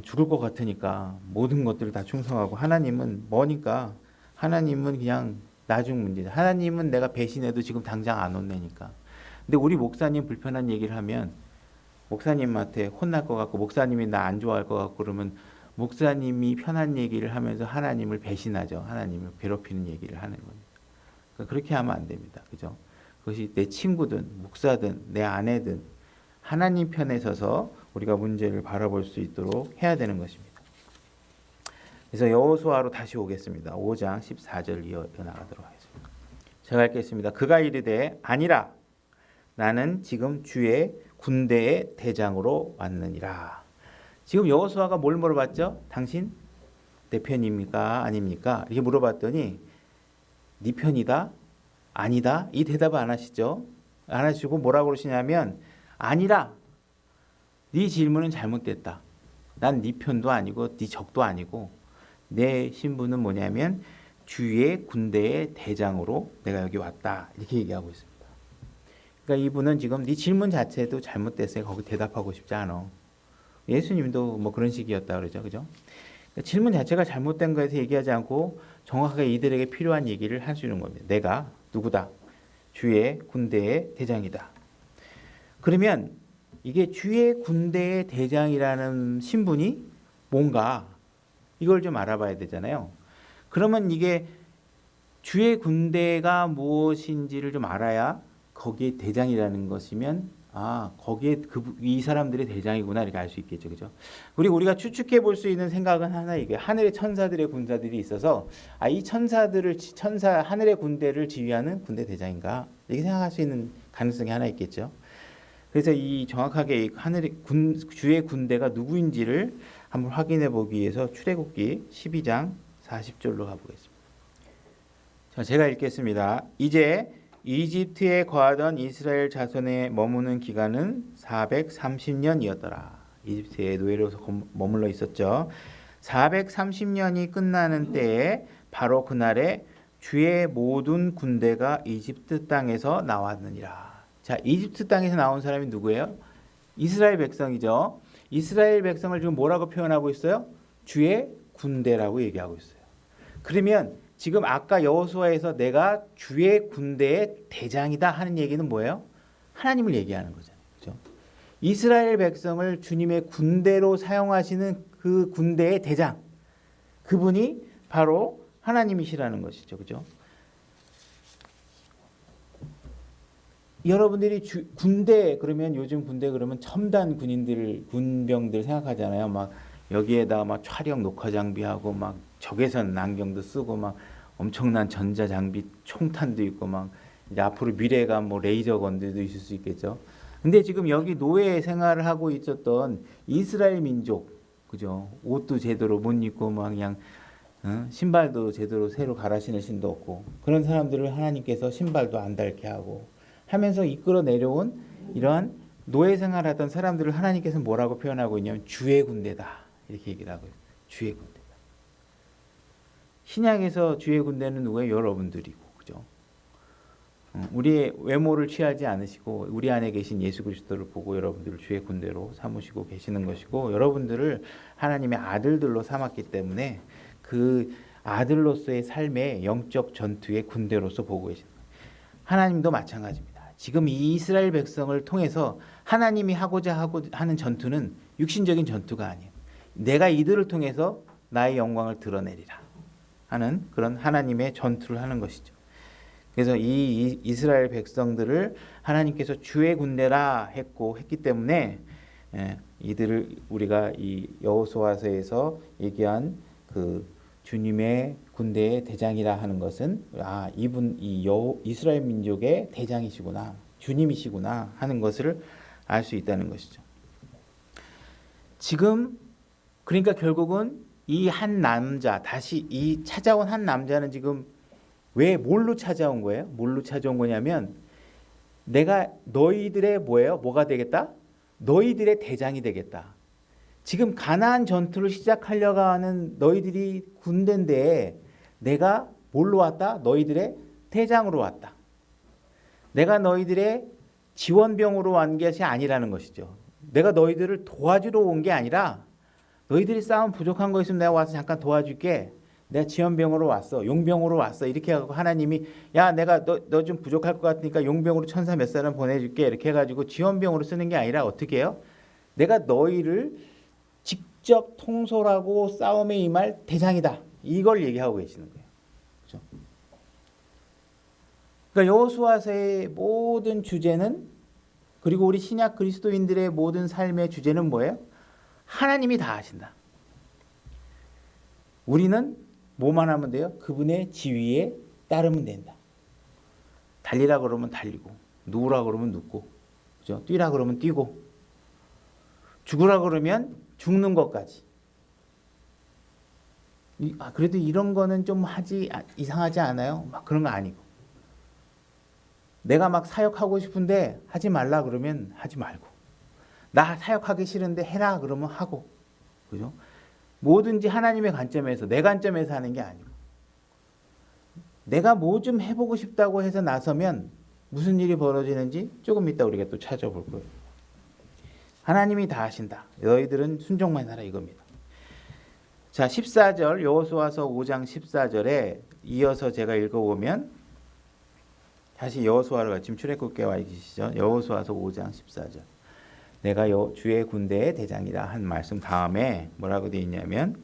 죽을 것 같으니까 모든 것들을 다 충성하고 하나님은 뭐니까 하나님은 그냥 나중 문제다. 하나님은 내가 배신해도 지금 당장 안 혼내니까. 근데 우리 목사님 불편한 얘기를 하면 목사님한테 혼날 것 같고 목사님이 나 안 좋아할 것 같고 그러면 목사님이 편한 얘기를 하면서 하나님을 배신하죠. 하나님을 괴롭히는 얘기를 하는 겁니다. 그러니까 그렇게 하면 안 됩니다. 그죠? 그것이 내 친구든 목사든 내 아내든 하나님 편에 서서 우리가 문제를 바라볼 수 있도록 해야 되는 것입니다. 그래서 여호수아로 다시 오겠습니다. 5장 14절 이어나가도록 하겠습니다. 제가 읽겠습니다. 그가 이르되 아니라 나는 지금 주의 군대의 대장으로 왔느니라. 지금 여호수아가 뭘 물어봤죠? 당신 내 편입니까? 아닙니까? 이렇게 물어봤더니 네 편이다? 아니다? 이 대답을 안 하시죠? 안 하시고 뭐라고 그러시냐면 아니라 네 질문은 잘못됐다. 난 네 편도 아니고 네 적도 아니고 내 신분은 뭐냐면 주의 군대의 대장으로 내가 여기 왔다. 이렇게 얘기하고 있습니다. 그러니까 이분은 지금 네 질문 자체도 잘못됐어요. 거기 대답하고 싶지 않아. 예수님도 뭐 그런 식이었다 그러죠. 그죠? 그러니까 질문 자체가 잘못된 거에서 얘기하지 않고 정확하게 이들에게 필요한 얘기를 할 수 있는 겁니다. 내가 누구다? 주의 군대의 대장이다. 그러면 이게 주의 군대의 대장이라는 신분이 뭔가 이걸 좀 알아봐야 되잖아요. 그러면 이게 주의 군대가 무엇인지를 좀 알아야 거기에 대장이라는 것이면 거기에 이 사람들의 대장이구나 이렇게 알 수 있겠죠. 그죠? 우리가 추측해 볼 수 있는 생각은 하나 이게 하늘의 천사들의 군사들이 있어서 이 하늘의 군대를 지휘하는 군대 대장인가 이렇게 생각할 수 있는 가능성이 하나 있겠죠. 그래서 이 정확하게 주의 군대가 누구인지를 한번 확인해 보기 위해서 출애굽기 12장 40절로 가보겠습니다. 자, 제가 읽겠습니다. 이제 이집트에 거하던 이스라엘 자손에 머무는 기간은 430년이었더라. 이집트에 노예로서 머물러 있었죠. 430년이 끝나는 때에 바로 그날에 주의 모든 군대가 이집트 땅에서 나왔느니라. 자, 이집트 땅에서 나온 사람이 누구예요? 이스라엘 백성이죠. 이스라엘 백성을 지금 뭐라고 표현하고 있어요? 주의 군대라고 얘기하고 있어요. 그러면 지금 아까 여호수아에서 내가 주의 군대의 대장이다 하는 얘기는 뭐예요? 하나님을 얘기하는 거잖아요. 그렇죠? 이스라엘 백성을 주님의 군대로 사용하시는 그 군대의 대장, 그분이 바로 하나님이시라는 것이죠. 그렇죠? 여러분들이 군대 그러면 요즘 군대 그러면 첨단 군병들 생각하잖아요. 막 여기에다 막 촬영 녹화 장비하고 막 적외선 안경도 쓰고 막 엄청난 전자 장비 총탄도 있고 막 이제 앞으로 미래가 뭐 레이저 건들도 있을 수 있겠죠. 근데 지금 여기 노예 생활을 하고 있었던 이스라엘 민족, 그죠? 옷도 제대로 못 입고 막 그냥 신발도 제대로 새로 갈아 신을 신도 없고 그런 사람들을 하나님께서 신발도 안 닳게 하고 하면서 이끌어 내려온 이러한 노예 생활하던 사람들을 하나님께서 뭐라고 표현하고 있냐면 주의 군대다 이렇게 얘기를 하고 있어요. 주의 군대다. 신약에서 주의 군대는 누구예요? 여러분들이고, 그죠? 우리의 외모를 취하지 않으시고 우리 안에 계신 예수 그리스도를 보고 여러분들을 주의 군대로 삼으시고 계시는 것이고 여러분들을 하나님의 아들들로 삼았기 때문에 그 아들로서의 삶의 영적 전투의 군대로서 보고 계십니다. 하나님도 마찬가지입니다. 지금 이 이스라엘 백성을 통해서 하나님이 하고자 하는 전투는 육신적인 전투가 아니에요. 내가 이들을 통해서 나의 영광을 드러내리라 하는 그런 하나님의 전투를 하는 것이죠. 그래서 이 이스라엘 백성들을 하나님께서 주의 군대라 했기 때문에 이들을 우리가 이 여호수아서에서 얘기한 그 주님의 군대의 대장이라 하는 것은 이분 이스라엘 민족의 대장이시구나 주님이시구나 하는 것을 알 수 있다는 것이죠. 지금 그러니까 결국은 이 한 남자 다시 이 찾아온 한 남자는 지금 왜 뭘로 찾아온 거예요? 뭘로 찾아온 거냐면 내가 너희들의 뭐예요? 뭐가 되겠다? 너희들의 대장이 되겠다. 지금 가나안 전투를 시작하려고 하는 너희들이 군대인데 내가 뭘로 왔다? 너희들의 대장으로 왔다. 내가 너희들의 지원병으로 온 것이 아니라는 것이죠. 내가 너희들을 도와주러 온 게 아니라 너희들이 싸움 부족한 거 있으면 내가 와서 잠깐 도와줄게. 내가 지원병으로 왔어. 용병으로 왔어. 이렇게 해가지고 하나님이 야 내가 너 좀 부족할 것 같으니까 용병으로 천사 몇 사람 보내줄게. 이렇게 해가지고 지원병으로 쓰는 게 아니라 어떻게 해요? 내가 너희를 직접 통솔하고 싸움에 임할 대장이다. 이걸 얘기하고 계시는 거예요. 그렇죠? 그러니까 여호수아서의 모든 주제는 그리고 우리 신약 그리스도인들의 모든 삶의 주제는 뭐예요? 하나님이 다 하신다. 우리는 뭐만 하면 돼요? 그분의 지위에 따르면 된다. 달리라 그러면 달리고, 누우라 그러면 눕고, 그죠? 뛰라 그러면 뛰고, 죽으라 그러면 죽는 것까지. 그래도 이런 거는 좀 이상하지 않아요? 막 그런 거 아니고. 내가 막 사역하고 싶은데 하지 말라 그러면 하지 말고. 나 사역하기 싫은데 해라 그러면 하고. 그죠? 뭐든지 하나님의 관점에서, 내 관점에서 하는 게 아니고. 내가 뭐 좀 해보고 싶다고 해서 나서면 무슨 일이 벌어지는지 조금 이따 우리가 또 찾아볼 거예요. 하나님이 다 하신다. 너희들은 순종만 하라 이겁니다. 자, 14절 여호수아서 5장 14절에 이어서 제가 읽어보면 다시 여호수아를 지금 출애굽기에 와 계시죠. 여호수아서 5장 14절. 내가 주의 군대의 대장이다 한 말씀 다음에 뭐라고 되어 있냐면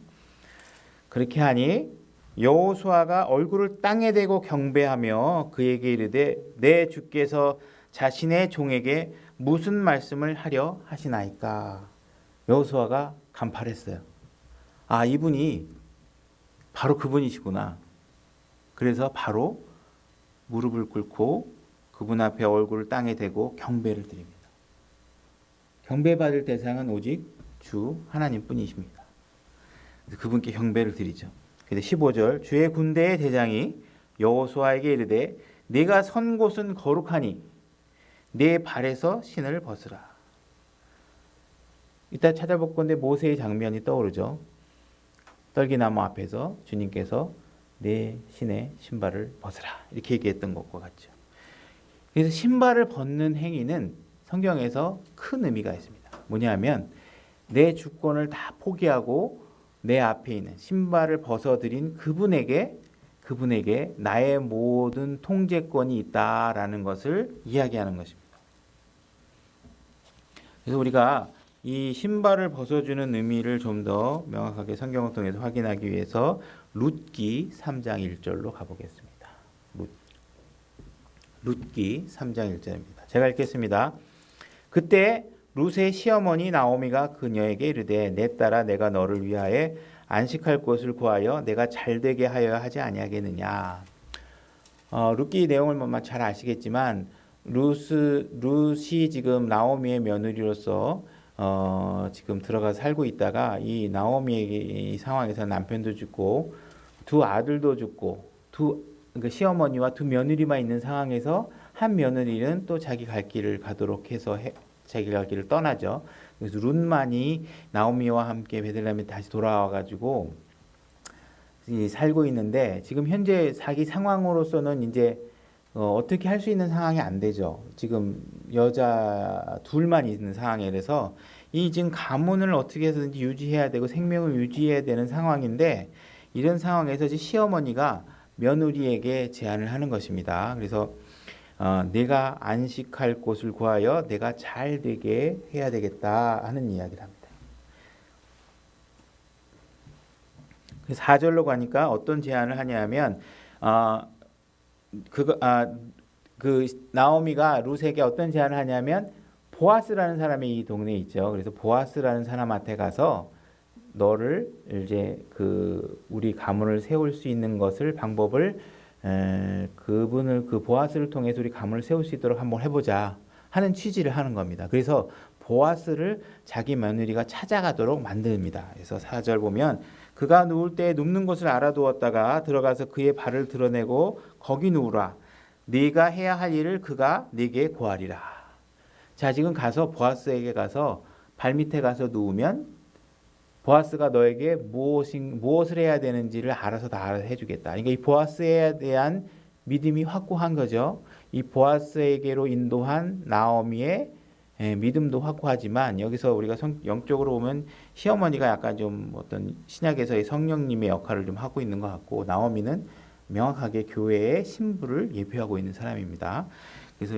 그렇게 하니 여호수아가 얼굴을 땅에 대고 경배하며 그에게 이르되 내 주께서 자신의 종에게 무슨 말씀을 하려 하시나이까. 여호수아가 간파했어요. 아, 이분이 바로 그분이시구나. 그래서 바로 무릎을 꿇고 그분 앞에 얼굴을 땅에 대고 경배를 드립니다. 경배받을 대상은 오직 주 하나님뿐이십니다. 그분께 경배를 드리죠. 근데 15절 주의 군대의 대장이 여호수아에게 이르되 네가 선 곳은 거룩하니 네 발에서 신을 벗으라. 이따 찾아볼 건데 모세의 장면이 떠오르죠. 떨기나무 앞에서 주님께서 내 신의 신발을 벗으라 이렇게 얘기했던 것과 같죠. 그래서 신발을 벗는 행위는 성경에서 큰 의미가 있습니다. 뭐냐면 내 주권을 다 포기하고 내 앞에 있는 신발을 벗어들인 그분에게 나의 모든 통제권이 있다라는 것을 이야기하는 것입니다. 그래서 우리가 이 신발을 벗어주는 의미를 좀 더 명확하게 성경을 통해서 확인하기 위해서 룻기 3장 1절로 가보겠습니다. 룻기 3장 1절입니다. 제가 읽겠습니다. 그때 룻의 시어머니 나오미가 그녀에게 이르되 내 딸아 내가 너를 위하여 안식할 곳을 구하여 내가 잘되게 하여야 하지 아니하겠느냐. 룻기 내용을 뭐 잘 아시겠지만 룻이 지금 나오미의 며느리로서 지금 들어가 살고 있다가 이 나오미에게 이 상황에서 남편도 죽고 두 아들도 죽고 그러니까 시어머니와 두 며느리만 있는 상황에서 한 며느리는 또 자기 갈 길을 가도록 해서 자기 갈 길을 떠나죠. 그래서 룻만이 나오미와 함께 베들레헴에 다시 돌아와 가지고 살고 있는데 지금 현재 자기 상황으로서는 이제 어떻게 할 수 있는 상황이 안 되죠. 지금 여자 둘만 있는 상황이라서 이 지금 가문을 어떻게 해서든지 유지해야 되고 생명을 유지해야 되는 상황인데 이런 상황에서 시어머니가 며느리에게 제안을 하는 것입니다. 그래서 내가 안식할 곳을 구하여 내가 잘 되게 해야 되겠다 하는 이야기를 합니다. 4절로 가니까 어떤 제안을 하냐면 그 나오미가 룻에게 어떤 제안을 하냐면 보아스라는 사람이 이 동네에 있죠. 그래서 보아스라는 사람한테 가서 너를 이제 우리 가문을 세울 수 있는 방법을 그 보아스를 통해서 우리 가문을 세울 수 있도록 한번 해보자 하는 취지를 하는 겁니다. 그래서 보아스를 자기 며느리가 찾아가도록 만듭니다. 그래서 4절 보면 그가 누울 때 눕는 곳을 알아두었다가 들어가서 그의 발을 드러내고 거기 누우라. 네가 해야 할 일을 그가 네게 고하리라. 자, 지금 가서 보아스에게 가서 발밑에 가서 누우면 보아스가 너에게 무엇을 해야 되는지를 알아서 다 해주겠다. 그러니까 이 보아스에 대한 믿음이 확고한 거죠. 이 보아스에게로 인도한 나오미의 믿음도 확고하지만 여기서 우리가 영적으로 보면 시어머니가 약간 좀 어떤 신약에서의 성령님의 역할을 좀 하고 있는 것 같고 나오미는 명확하게 교회의 신부를 예표하고 있는 사람입니다. 그래서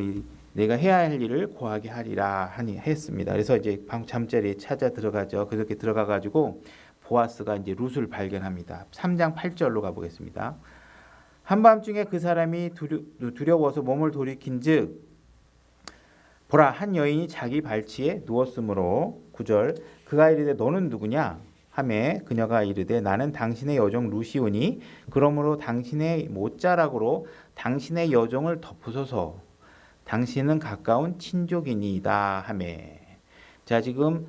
내가 해야 할 일을 고하게 하리라 했습니다. 그래서 이제 잠자리에 찾아 들어가죠. 그렇게 들어가 가지고 보아스가 이제 룻을 발견합니다. 3장 8절로 가보겠습니다. 한밤중에 그 사람이 두려워서 몸을 돌이킨즉 보라 한 여인이 자기 발치에 누웠으므로 9절 그가 이르되 너는 누구냐 하매 그녀가 이르되 나는 당신의 여종 루시오니 그러므로 당신의 못자락으로 당신의 여종을 덮으소서 당신은 가까운 친족이니이다 하매. 자, 지금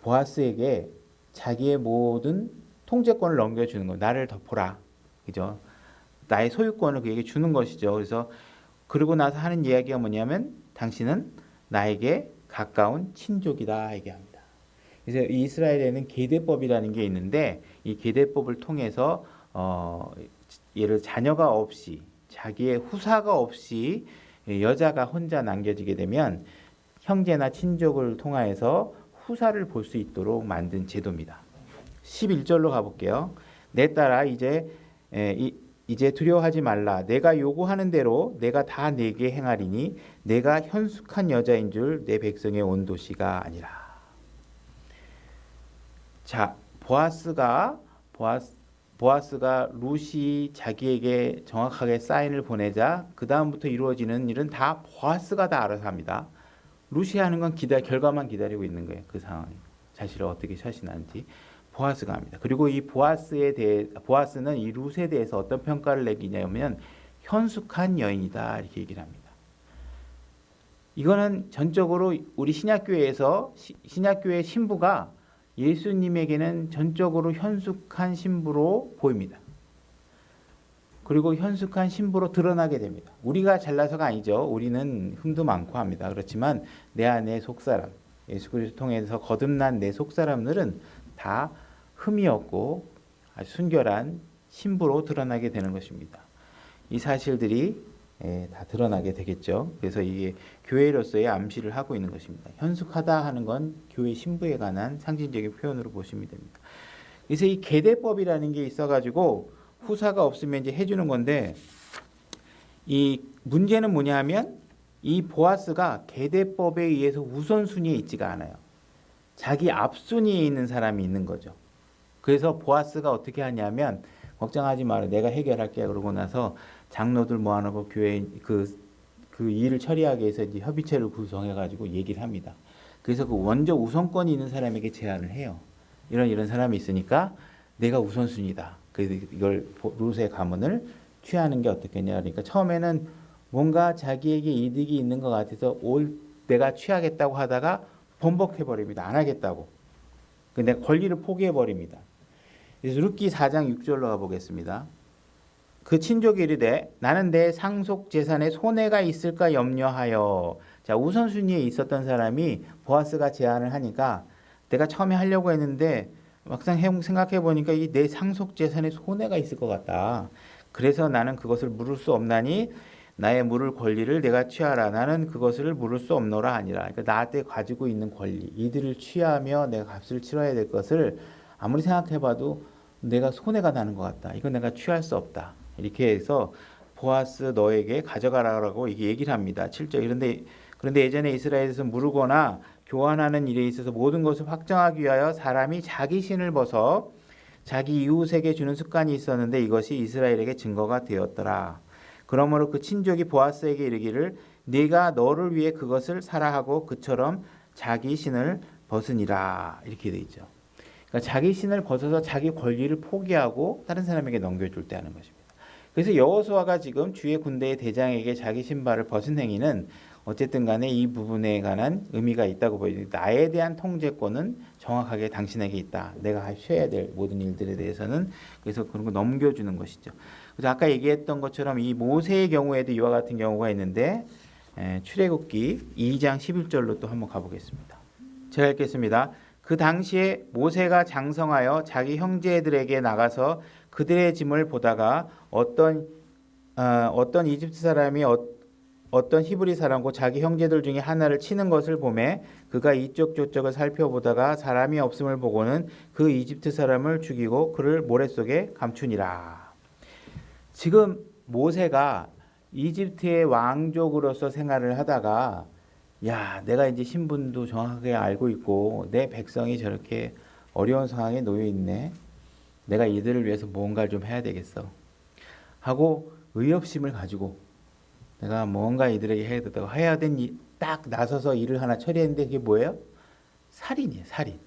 보아스에게 자기의 모든 통제권을 넘겨주는 거. 나를 덮어라, 그죠? 나의 소유권을 그에게 주는 것이죠. 그래서 그러고 나서 하는 이야기가 뭐냐면 당신은 나에게 가까운 친족이다 얘기합니다. 그래서 이 이스라엘에는 계대법이라는 게 있는데 이 계대법을 통해서 예를 자녀가 없이 자기의 후사가 없이 여자가 혼자 남겨지게 되면 형제나 친족을 통하여서 후사를 볼 수 있도록 만든 제도입니다. 11절로 가볼게요. 내 딸아 이제 두려워하지 말라. 내가 요구하는 대로 내가 다 네게 행하리니 내가 현숙한 여자인 줄 내 백성의 온 도시가 아니라. 자, 보아스가 룻이 자기에게 정확하게 사인을 보내자 그 다음부터 이루어지는 일은 다 보아스가 다 알아서 합니다. 룻이 하는 건 결과만 기다리고 있는 거예요. 그 상황이 자신을 어떻게 처신하는지 보아스가 합니다. 그리고 이 보아스는 이 룻에 대해서 어떤 평가를 내기냐면 현숙한 여인이다 이렇게 얘기를 합니다. 이거는 전적으로 우리 신약교회에서 신약교회 신부가 예수님에게는 전적으로 현숙한 신부로 보입니다. 그리고 현숙한 신부로 드러나게 됩니다. 우리가 잘나서가 아니죠. 우리는 흠도 많고 합니다. 그렇지만 내 안의 속사람, 예수 그리스도 통해서 거듭난 내 속사람들은 다 흠이 없고 아주 순결한 신부로 드러나게 되는 것입니다. 이 사실들이 다 드러나게 되겠죠. 그래서 이게 교회로서의 암시를 하고 있는 것입니다. 현숙하다 하는 건 교회 신부에 관한 상징적인 표현으로 보시면 됩니다. 그래서 이 계대법이라는 게 있어가지고 후사가 없으면 이제 해주는 건데 이 문제는 뭐냐면 이 보아스가 계대법에 의해서 우선순위에 있지가 않아요. 자기 앞순위에 있는 사람이 있는 거죠. 그래서 보아스가 어떻게 하냐면 걱정하지 마라. 내가 해결할게. 그러고 나서 장로들 모아놓고 교회 그 일을 처리하기 위해서 이제 협의체를 구성해가지고 얘기를 합니다. 그래서 그 먼저 우선권이 있는 사람에게 제안을 해요. 이런 사람이 있으니까 내가 우선순위다. 그래서 이걸 룻의 가문을 취하는 게 어떻겠냐. 그러니까 처음에는 뭔가 자기에게 이득이 있는 것 같아서 내가 취하겠다고 하다가 번복해버립니다. 안 하겠다고. 근데 권리를 포기해버립니다. 그래서 룻기 4장 6절로 가보겠습니다. 그 친족이 이르되 나는 내 상속 재산에 손해가 있을까 염려하여. 자, 우선순위에 있었던 사람이 보아스가 제안을 하니까 내가 처음에 하려고 했는데 막상 생각해 보니까 이 내 상속 재산에 손해가 있을 것 같다. 그래서 나는 그것을 물을 수 없나니 나의 물을 권리를 내가 취하라. 나는 그것을 물을 수 없노라 아니라. 그러니까 나한테 가지고 있는 권리, 이들을 취하며 내가 값을 치러야 될 것을 아무리 생각해봐도 내가 손해가 나는 것 같다. 이건 내가 취할 수 없다. 이렇게 해서 보아스 너에게 가져가라고 이게 얘기를 합니다. 7절. 그런데 예전에 이스라엘에서 무르거나 교환하는 일에 있어서 모든 것을 확정하기 위하여 사람이 자기 신을 벗어 자기 이웃에게 주는 습관이 있었는데 이것이 이스라엘에게 증거가 되었더라. 그러므로 그 친족이 보아스에게 이르기를 네가 너를 위해 그것을 사라 하고 그처럼 자기 신을 벗으니라. 이렇게 돼 있죠. 그러니까 자기 신을 벗어서 자기 권리를 포기하고 다른 사람에게 넘겨줄 때 하는 것입니다. 그래서 여호수아가 지금 주의 군대의 대장에게 자기 신발을 벗은 행위는 어쨌든 간에 이 부분에 관한 의미가 있다고 보여요. 나에 대한 통제권은 정확하게 당신에게 있다. 내가 하셔야 될 모든 일들에 대해서는. 그래서 그런 거 넘겨주는 것이죠. 그래서 아까 얘기했던 것처럼 이 모세의 경우에도 이와 같은 경우가 있는데 출애굽기 2장 11절로 또 한번 가보겠습니다. 제가 읽겠습니다. 그 당시에 모세가 장성하여 자기 형제들에게 나가서 그들의 짐을 보다가 어떤 이집트 사람이 어떤 히브리 사람과 자기 형제들 중에 하나를 치는 것을 보매 그가 이쪽 저쪽을 살펴보다가 사람이 없음을 보고는 그 이집트 사람을 죽이고 그를 모래 속에 감추니라. 지금 모세가 이집트의 왕족으로서 생활을 하다가 야, 내가 이제 신분도 정확하게 알고 있고 내 백성이 저렇게 어려운 상황에 놓여 있네. 내가 이들을 위해서 뭔가를 좀 해야 되겠어. 하고 의협심을 가지고 내가 뭔가 이들에게 해야 된다고 해야 된 딱 나서서 일을 하나 처리했는데 그게 뭐예요? 살인이에요. 살인.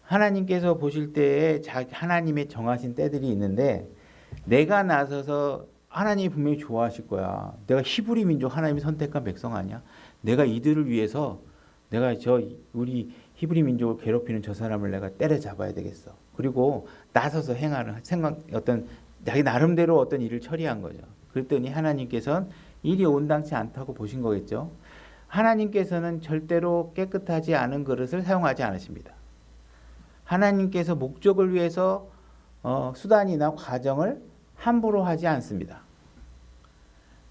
하나님께서 보실 때에 하나님의 정하신 때들이 있는데 내가 나서서 하나님이 분명히 좋아하실 거야. 내가 히브리 민족 하나님이 선택한 백성 아니야? 내가 이들을 위해서 내가 우리 히브리 민족을 괴롭히는 저 사람을 내가 때려잡아야 되겠어. 그리고 나서서 행하는 어떤 자기 나름대로 어떤 일을 처리한 거죠. 그랬더니 하나님께서는 일이 온당치 않다고 보신 거겠죠. 하나님께서는 절대로 깨끗하지 않은 그릇을 사용하지 않으십니다. 하나님께서 목적을 위해서 수단이나 과정을 함부로 하지 않습니다.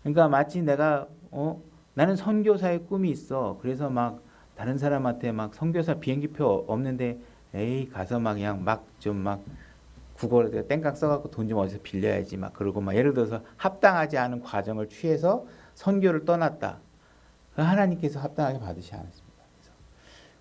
그러니까 마치 내가 나는 선교사의 꿈이 있어. 그래서 막 다른 사람한테 막 선교사 비행기표 없는데 에이 가서 막 그냥 막 국어를 땡깡 써갖고 돈 좀 어디서 빌려야지 막 그러고 막 예를 들어서 합당하지 않은 과정을 취해서 선교를 떠났다. 하나님께서 합당하게 받으시지 않았습니다. 그래서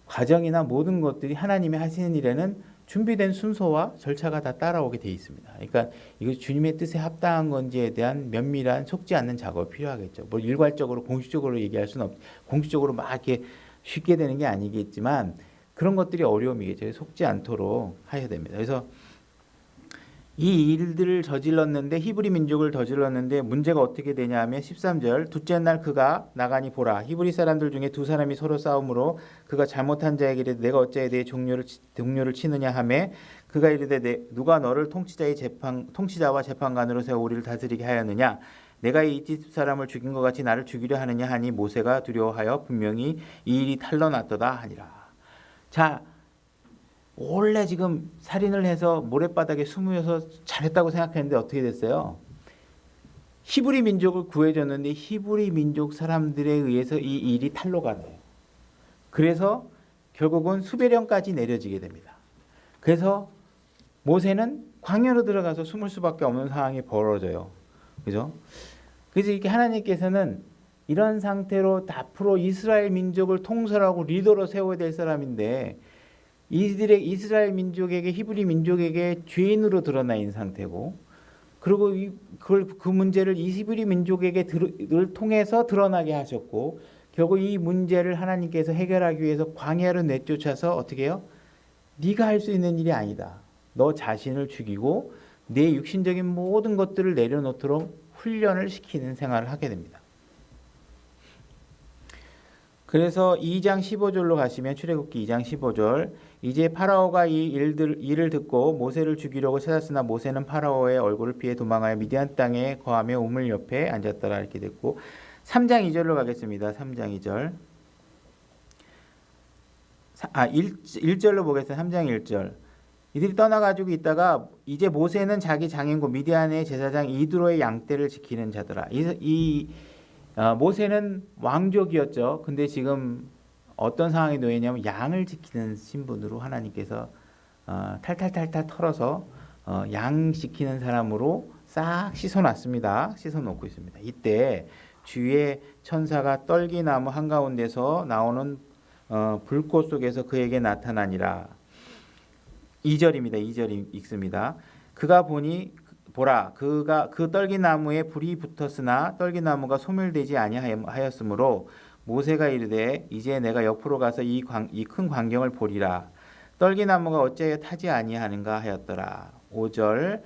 과정이나 모든 것들이 하나님이 하시는 일에는 준비된 순서와 절차가 다 따라오게 돼 있습니다. 그러니까 이거 주님의 뜻에 합당한 건지에 대한 면밀한 속지 않는 작업이 필요하겠죠. 뭐 일괄적으로 공식적으로 얘기할 수는 공식적으로 막 이렇게 쉽게 되는 게 아니겠지만 그런 것들이 어려움이겠죠. 속지 않도록 해야 됩니다. 그래서 이 일들을 저질렀는데 히브리 민족을 저질렀는데 문제가 어떻게 되냐면 13절 둘째 날 그가 나가니 보라 히브리 사람들 중에 두 사람이 서로 싸움으로 그가 잘못한 자에게 이르되 내가 어찌하여 내 동료를 치느냐 하매 그가 이르되 누가 너를 통치자와 재판관으로 세워 우리를 다스리게 하였느냐 내가 이 이집트 사람을 죽인 것 같이 나를 죽이려 하느냐 하니 모세가 두려워하여 분명히 이 일이 탄로났도다 하니라. 자, 원래 지금 살인을 해서 모래바닥에 숨어서 잘했다고 생각했는데 어떻게 됐어요? 히브리 민족을 구해줬는데 히브리 민족 사람들에 의해서 이 일이 탄로가 나요. 그래서 결국은 수배령까지 내려지게 됩니다. 그래서 모세는 광야로 들어가서 숨을 수밖에 없는 상황이 벌어져요. 그죠? 그래서 이렇게 하나님께서는 이런 상태로 앞으로 이스라엘 민족을 통솔하고 리더로 세워야 될 사람인데 이스라엘 민족에게 히브리 민족에게 죄인으로 드러나 있는 상태고 그리고 그 문제를 이 히브리 민족에게 통해서 드러나게 하셨고 결국 이 문제를 하나님께서 해결하기 위해서 광야로 내쫓아서 어떻게 해요? 네가 할 수 있는 일이 아니다. 너 자신을 죽이고 내 육신적인 모든 것들을 내려놓도록 훈련을 시키는 생활을 하게 됩니다. 그래서 2장 15절로 가시면 출애굽기 2장 15절 이제 파라오가 이 일을 듣고 모세를 죽이려고 찾았으나 모세는 파라오의 얼굴을 피해 도망하여 미디안 땅에 거하며 우물 옆에 앉았더라 이렇게 됐고 3장 2절로 가겠습니다. 3장 2절 1절로 보겠습니다. 3장 1절 이들이 떠나가지고 있다가 이제 모세는 자기 장인고 미디안의 제사장 이드로의 양떼를 지키는 자더라. 모세는 왕족이었죠. 근데 지금 어떤 상황에 놓이냐면 양을 지키는 신분으로 하나님께서 탈탈탈탈 털어서 양 지키는 사람으로 싹 씻어놨습니다. 씻어놓고 있습니다. 이때 주의 천사가 떨기나무 한가운데서 나오는 불꽃 속에서 그에게 나타나니라. 2절입니다. 2절이 읽습니다. 그가 보니 보라 그가 그 떨기나무에 불이 붙었으나 떨기나무가 소멸되지 아니하였으므로 모세가 이르되 이제 내가 옆으로 가서 이 큰 광경을 보리라. 떨기나무가 어찌하여 타지 아니하는가 하였더라. 5절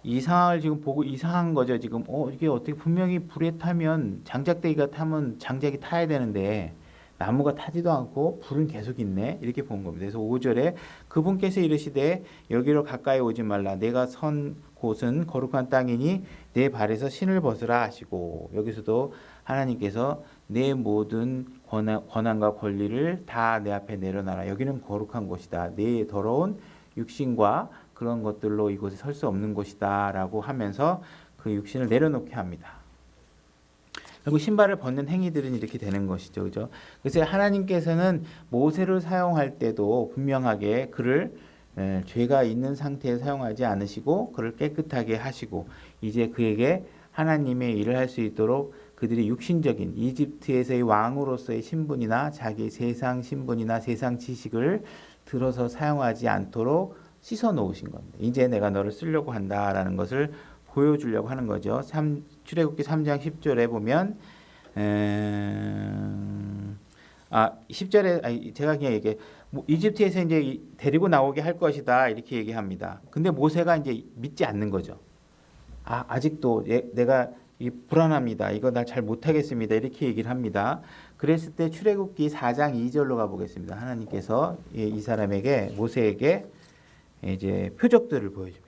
이 상황을 지금 보고 이상한 거죠. 지금 이게 어떻게 분명히 불에 타면 장작대기가 타면 장작이 타야 되는데 나무가 타지도 않고 불은 계속 있네. 이렇게 본 겁니다. 그래서 5절에 그분께서 이르시되 여기로 가까이 오지 말라. 내가 선 곳은 거룩한 땅이니 내 발에서 신을 벗으라 하시고, 여기서도 하나님께서 내 모든 권한과 권리를 다 내 앞에 내려놔라. 여기는 거룩한 곳이다. 내 더러운 육신과 그런 것들로 이곳에 설 수 없는 곳이다 라고 하면서 그 육신을 내려놓게 합니다. 그리고 신발을 벗는 행위들은 이렇게 되는 것이죠. 그죠? 그래서 하나님께서는 모세를 사용할 때도 분명하게 그를 죄가 있는 상태에 사용하지 않으시고 그를 깨끗하게 하시고, 이제 그에게 하나님의 일을 할 수 있도록 그들이 육신적인 이집트에서의 왕으로서의 신분이나 자기 세상 신분이나 세상 지식을 들어서 사용하지 않도록 씻어 놓으신 겁니다. 이제 내가 너를 쓰려고 한다라는 것을 보여주려고 하는 거죠. 출애굽기 3장 10절에 보면 10절에 제가 그냥 이게 이집트에서 이제 데리고 나오게 할 것이다 이렇게 얘기합니다. 근데 모세가 이제 믿지 않는 거죠. 아직도 내가 불안합니다. 이거 날 잘 못하겠습니다. 이렇게 얘기를 합니다. 그랬을 때 출애굽기 4장 2절로 가보겠습니다. 하나님께서 이 사람에게 모세에게 이제 표적들을 보여줍니다.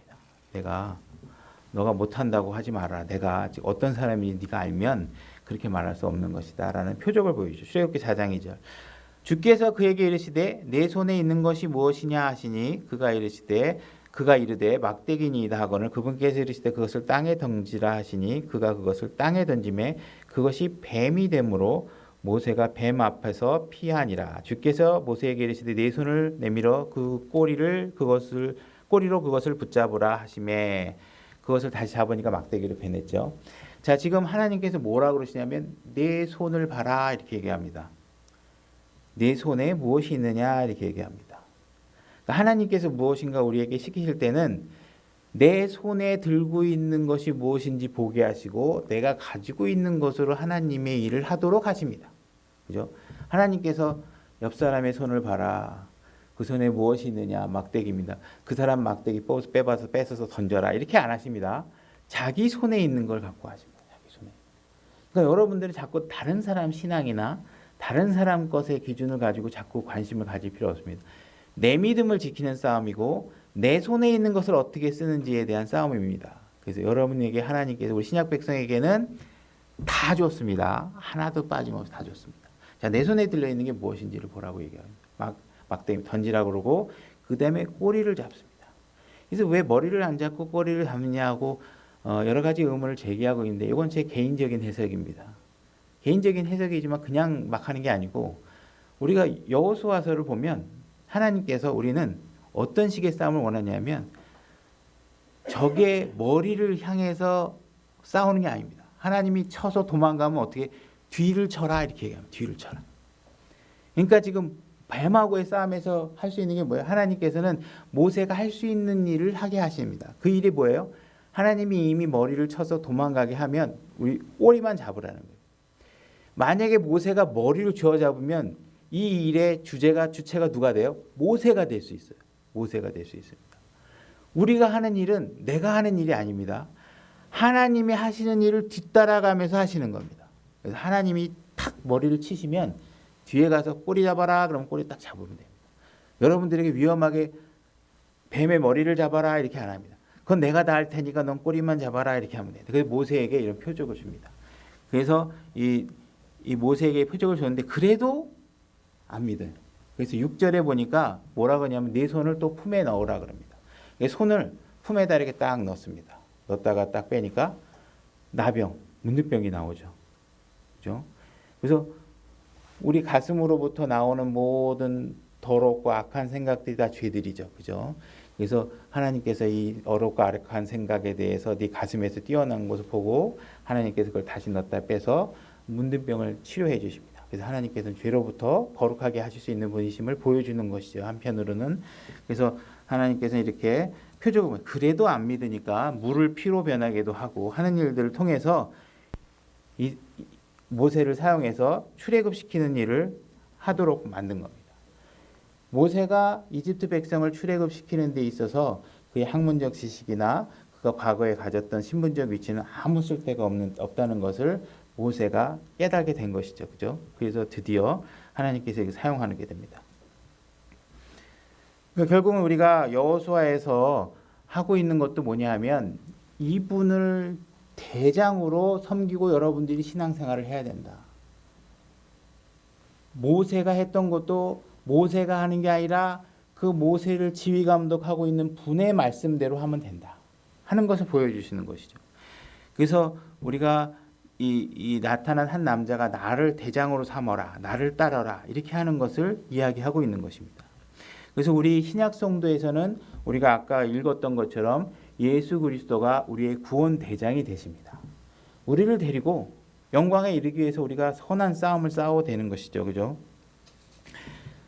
너가 못한다고 하지 마라. 내가 어떤 사람인지 네가 알면 그렇게 말할 수 없는 것이다 라는 표적을 보여주죠. 출애굽기 4장 2절. 주께서 그에게 이르시되 내 손에 있는 것이 무엇이냐 하시니 그가 이르되 막대기니이다 하거늘 그분께서 이르시되 그것을 땅에 던지라 하시니 그가 그것을 땅에 던지매 그것이 뱀이 되므로 모세가 뱀 앞에서 피하니라. 주께서 모세에게 이르시되 내 손을 내밀어 그 꼬리로 그것을 붙잡으라 하시매 그것을 다시 잡으니까 막대기로 변했죠. 자, 지금 하나님께서 뭐라고 그러시냐면 내 손을 봐라 이렇게 얘기합니다. 내 손에 무엇이 있느냐 이렇게 얘기합니다. 그러니까 하나님께서 무엇인가 우리에게 시키실 때는 내 손에 들고 있는 것이 무엇인지 보게 하시고 내가 가지고 있는 것으로 하나님의 일을 하도록 하십니다. 그죠? 하나님께서 옆 사람의 손을 봐라. 그 손에 무엇이 있느냐? 막대기입니다. 그 사람 막대기 뺏어서 던져라. 이렇게 안 하십니다. 자기 손에 있는 걸 갖고 하십니다. 자기 손에. 그러니까 여러분들이 자꾸 다른 사람 신앙이나 다른 사람 것의 기준을 가지고 자꾸 관심을 가질 필요 없습니다. 내 믿음을 지키는 싸움이고 내 손에 있는 것을 어떻게 쓰는지에 대한 싸움입니다. 그래서 여러분에게 하나님께서 우리 신약 백성에게는 다 줬습니다. 하나도 빠짐없이 다 줬습니다. 자, 내 손에 들려있는 게 무엇인지를 보라고 얘기합니다. 막대기 던지라고 그러고 그 다음에 꼬리를 잡습니다. 그래서 왜 머리를 안 잡고 꼬리를 잡느냐고 여러 가지 의문을 제기하고 있는데 이건 제 개인적인 해석입니다. 개인적인 해석이지만 그냥 막 하는 게 아니고 우리가 여호수아서를 보면 하나님께서 우리는 어떤 식의 싸움을 원하냐면 적의 머리를 향해서 싸우는 게 아닙니다. 하나님이 쳐서 도망가면 어떻게 뒤를 쳐라 이렇게 얘기합니다. 뒤를 쳐라. 그러니까 지금 뱀하고의 싸움에서 할 수 있는 게 뭐예요? 하나님께서는 모세가 할 수 있는 일을 하게 하십니다. 그 일이 뭐예요? 하나님이 이미 머리를 쳐서 도망가게 하면 우리 꼬리만 잡으라는 거예요. 만약에 모세가 머리를 쥐어 잡으면 이 일의 주체가 누가 돼요? 모세가 될 수 있어요. 모세가 될 수 있습니다. 우리가 하는 일은 내가 하는 일이 아닙니다. 하나님이 하시는 일을 뒤따라가면서 하시는 겁니다. 그래서 하나님이 탁 머리를 치시면 뒤에 가서 꼬리 잡아라 그러면 꼬리 딱 잡으면 됩니다. 여러분들에게 위험하게 뱀의 머리를 잡아라 이렇게 안 합니다. 그건 내가 다 할 테니까 넌 꼬리만 잡아라 이렇게 하면 됩니다. 그래서 모세에게 이런 표적을 줍니다. 그래서 이 모세에게 표적을 줬는데 그래도 안 믿어요. 그래서 6절에 보니까 뭐라고 하냐면 내 손을 또 품에 넣으라 그럽니다. 손을 품에다 이렇게 딱 넣습니다. 넣었다가 딱 빼니까 문둥병이 나오죠. 그죠? 그래서 우리 가슴으로부터 나오는 모든 더럽고 악한 생각들이 다 죄들이죠. 그죠? 그래서 하나님께서 이 어렵고 악한 생각에 대해서 네 가슴에서 뛰어난 것을 보고 하나님께서 그걸 다시 넣었다 빼서 문둥병을 치료해 주십니다. 그래서 하나님께서는 죄로부터 거룩하게 하실 수 있는 분이심을 보여주는 것이죠. 한편으로는. 그래서 하나님께서는 이렇게 표적을 그래도 안 믿으니까 물을 피로 변하게도 하고 하는 일들을 통해서 이 모세를 사용해서 출애굽시키는 일을 하도록 만든 겁니다. 모세가 이집트 백성을 출애굽시키는 데 있어서 그의 학문적 지식이나 그가 과거에 가졌던 신분적 위치는 아무 쓸데가 없다는 것을 모세가 깨닫게 된 것이죠. 그죠? 그래서 드디어 하나님께서 이렇게 사용하게 됩니다. 그러니까 결국은 우리가 여호수아에서 하고 있는 것도 뭐냐 하면 이분을 대장으로 섬기고 여러분들이 신앙생활을 해야 된다. 모세가 했던 것도 모세가 하는 게 아니라 그 모세를 지휘 감독하고 있는 분의 말씀대로 하면 된다 하는 것을 보여주시는 것이죠. 그래서 우리가 이 나타난 한 남자가 나를 대장으로 삼어라, 나를 따르라 이렇게 하는 것을 이야기하고 있는 것입니다. 그래서 우리 신약 성도에서는 우리가 아까 읽었던 것처럼 예수 그리스도가 우리의 구원 대장이 되십니다. 우리를 데리고 영광에 이르기 위해서 우리가 선한 싸움을 싸워야 되는 것이죠. 그죠?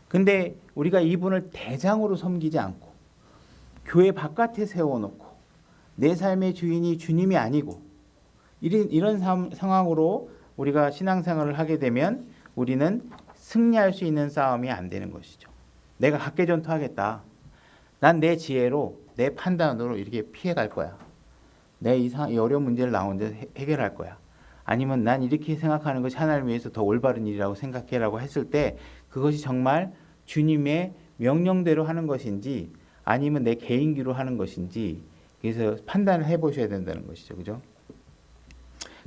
근데 우리가 이분을 대장으로 섬기지 않고 교회 바깥에 세워놓고 내 삶의 주인이 주님이 아니고 이런 상황으로 우리가 신앙생활을 하게 되면 우리는 승리할 수 있는 싸움이 안 되는 것이죠. 내가 각계 전투하겠다. 난 내 지혜로 내 판단으로 이렇게 피해갈 거야. 내 이 어려운 문제를 나 혼자 해결할 거야. 아니면 난 이렇게 생각하는 것이 하나님을 위해서 더 올바른 일이라고 생각해라고 했을 때 그것이 정말 주님의 명령대로 하는 것인지 아니면 내 개인기로 하는 것인지 그래서 판단을 해보셔야 된다는 것이죠. 그죠?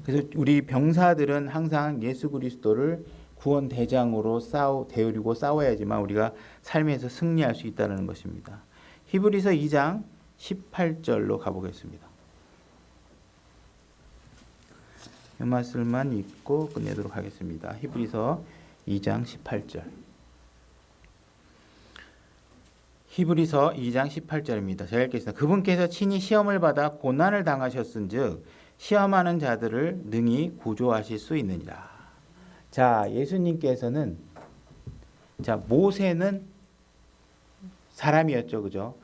그래서 우리 병사들은 항상 예수 그리스도를 구원 대장으로 데리고 싸워야지만 우리가 삶에서 승리할 수 있다는 것입니다. 히브리서 2장 18절로 가보겠습니다. 이 말씀만 읽고 끝내도록 하겠습니다. 히브리서 2장 18절. 히브리서 2장 18절입니다. 제가 읽겠습니다. 그분께서 친히 시험을 받아 고난을 당하셨은즉 시험하는 자들을 능히 구조하실 수 있느니라. 자, 예수님께서는 모세는 사람이었죠. 그죠?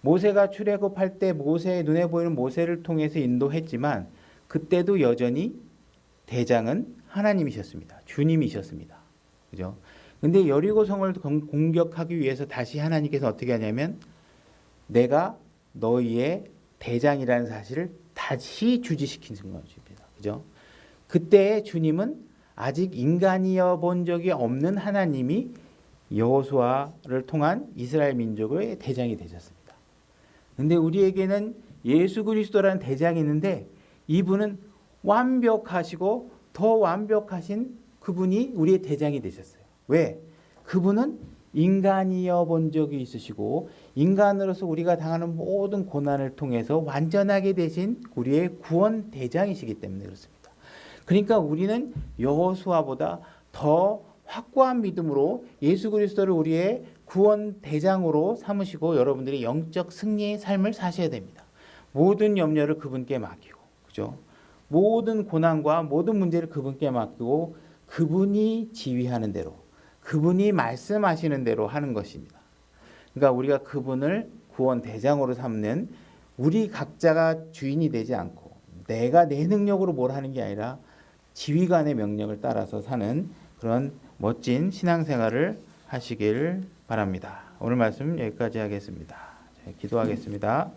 모세가 출애굽할 때 모세의 눈에 보이는 모세를 통해서 인도했지만 그때도 여전히 대장은 하나님이셨습니다. 주님이셨습니다. 그죠? 근데 여리고성을 공격하기 위해서 다시 하나님께서 어떻게 하냐면 내가 너희의 대장이라는 사실을 다시 주지시키는 것입니다. 그죠? 그때 주님은 아직 인간이어 본 적이 없는 하나님이 여호수아를 통한 이스라엘 민족의 대장이 되셨습니다. 근데 우리에게는 예수 그리스도라는 대장이 있는데 이분은 완벽하시고 더 완벽하신 그분이 우리의 대장이 되셨어요. 왜? 그분은 인간이어 본 적이 있으시고 인간으로서 우리가 당하는 모든 고난을 통해서 완전하게 되신 우리의 구원 대장이시기 때문에 그렇습니다. 그러니까 우리는 여호수아보다 더 확고한 믿음으로 예수 그리스도를 우리의 구원 대장으로 삼으시고 여러분들이 영적 승리의 삶을 사셔야 됩니다. 모든 염려를 그분께 맡기고, 그죠? 모든 고난과 모든 문제를 그분께 맡기고 그분이 지휘하는 대로, 그분이 말씀하시는 대로 하는 것입니다. 그러니까 우리가 그분을 구원 대장으로 삼는 우리 각자가 주인이 되지 않고 내가 내 능력으로 뭘 하는 게 아니라 지휘관의 명령을 따라서 사는 그런 멋진 신앙생활을 하시길 바랍니다. 오늘 말씀 여기까지 하겠습니다. 기도하겠습니다.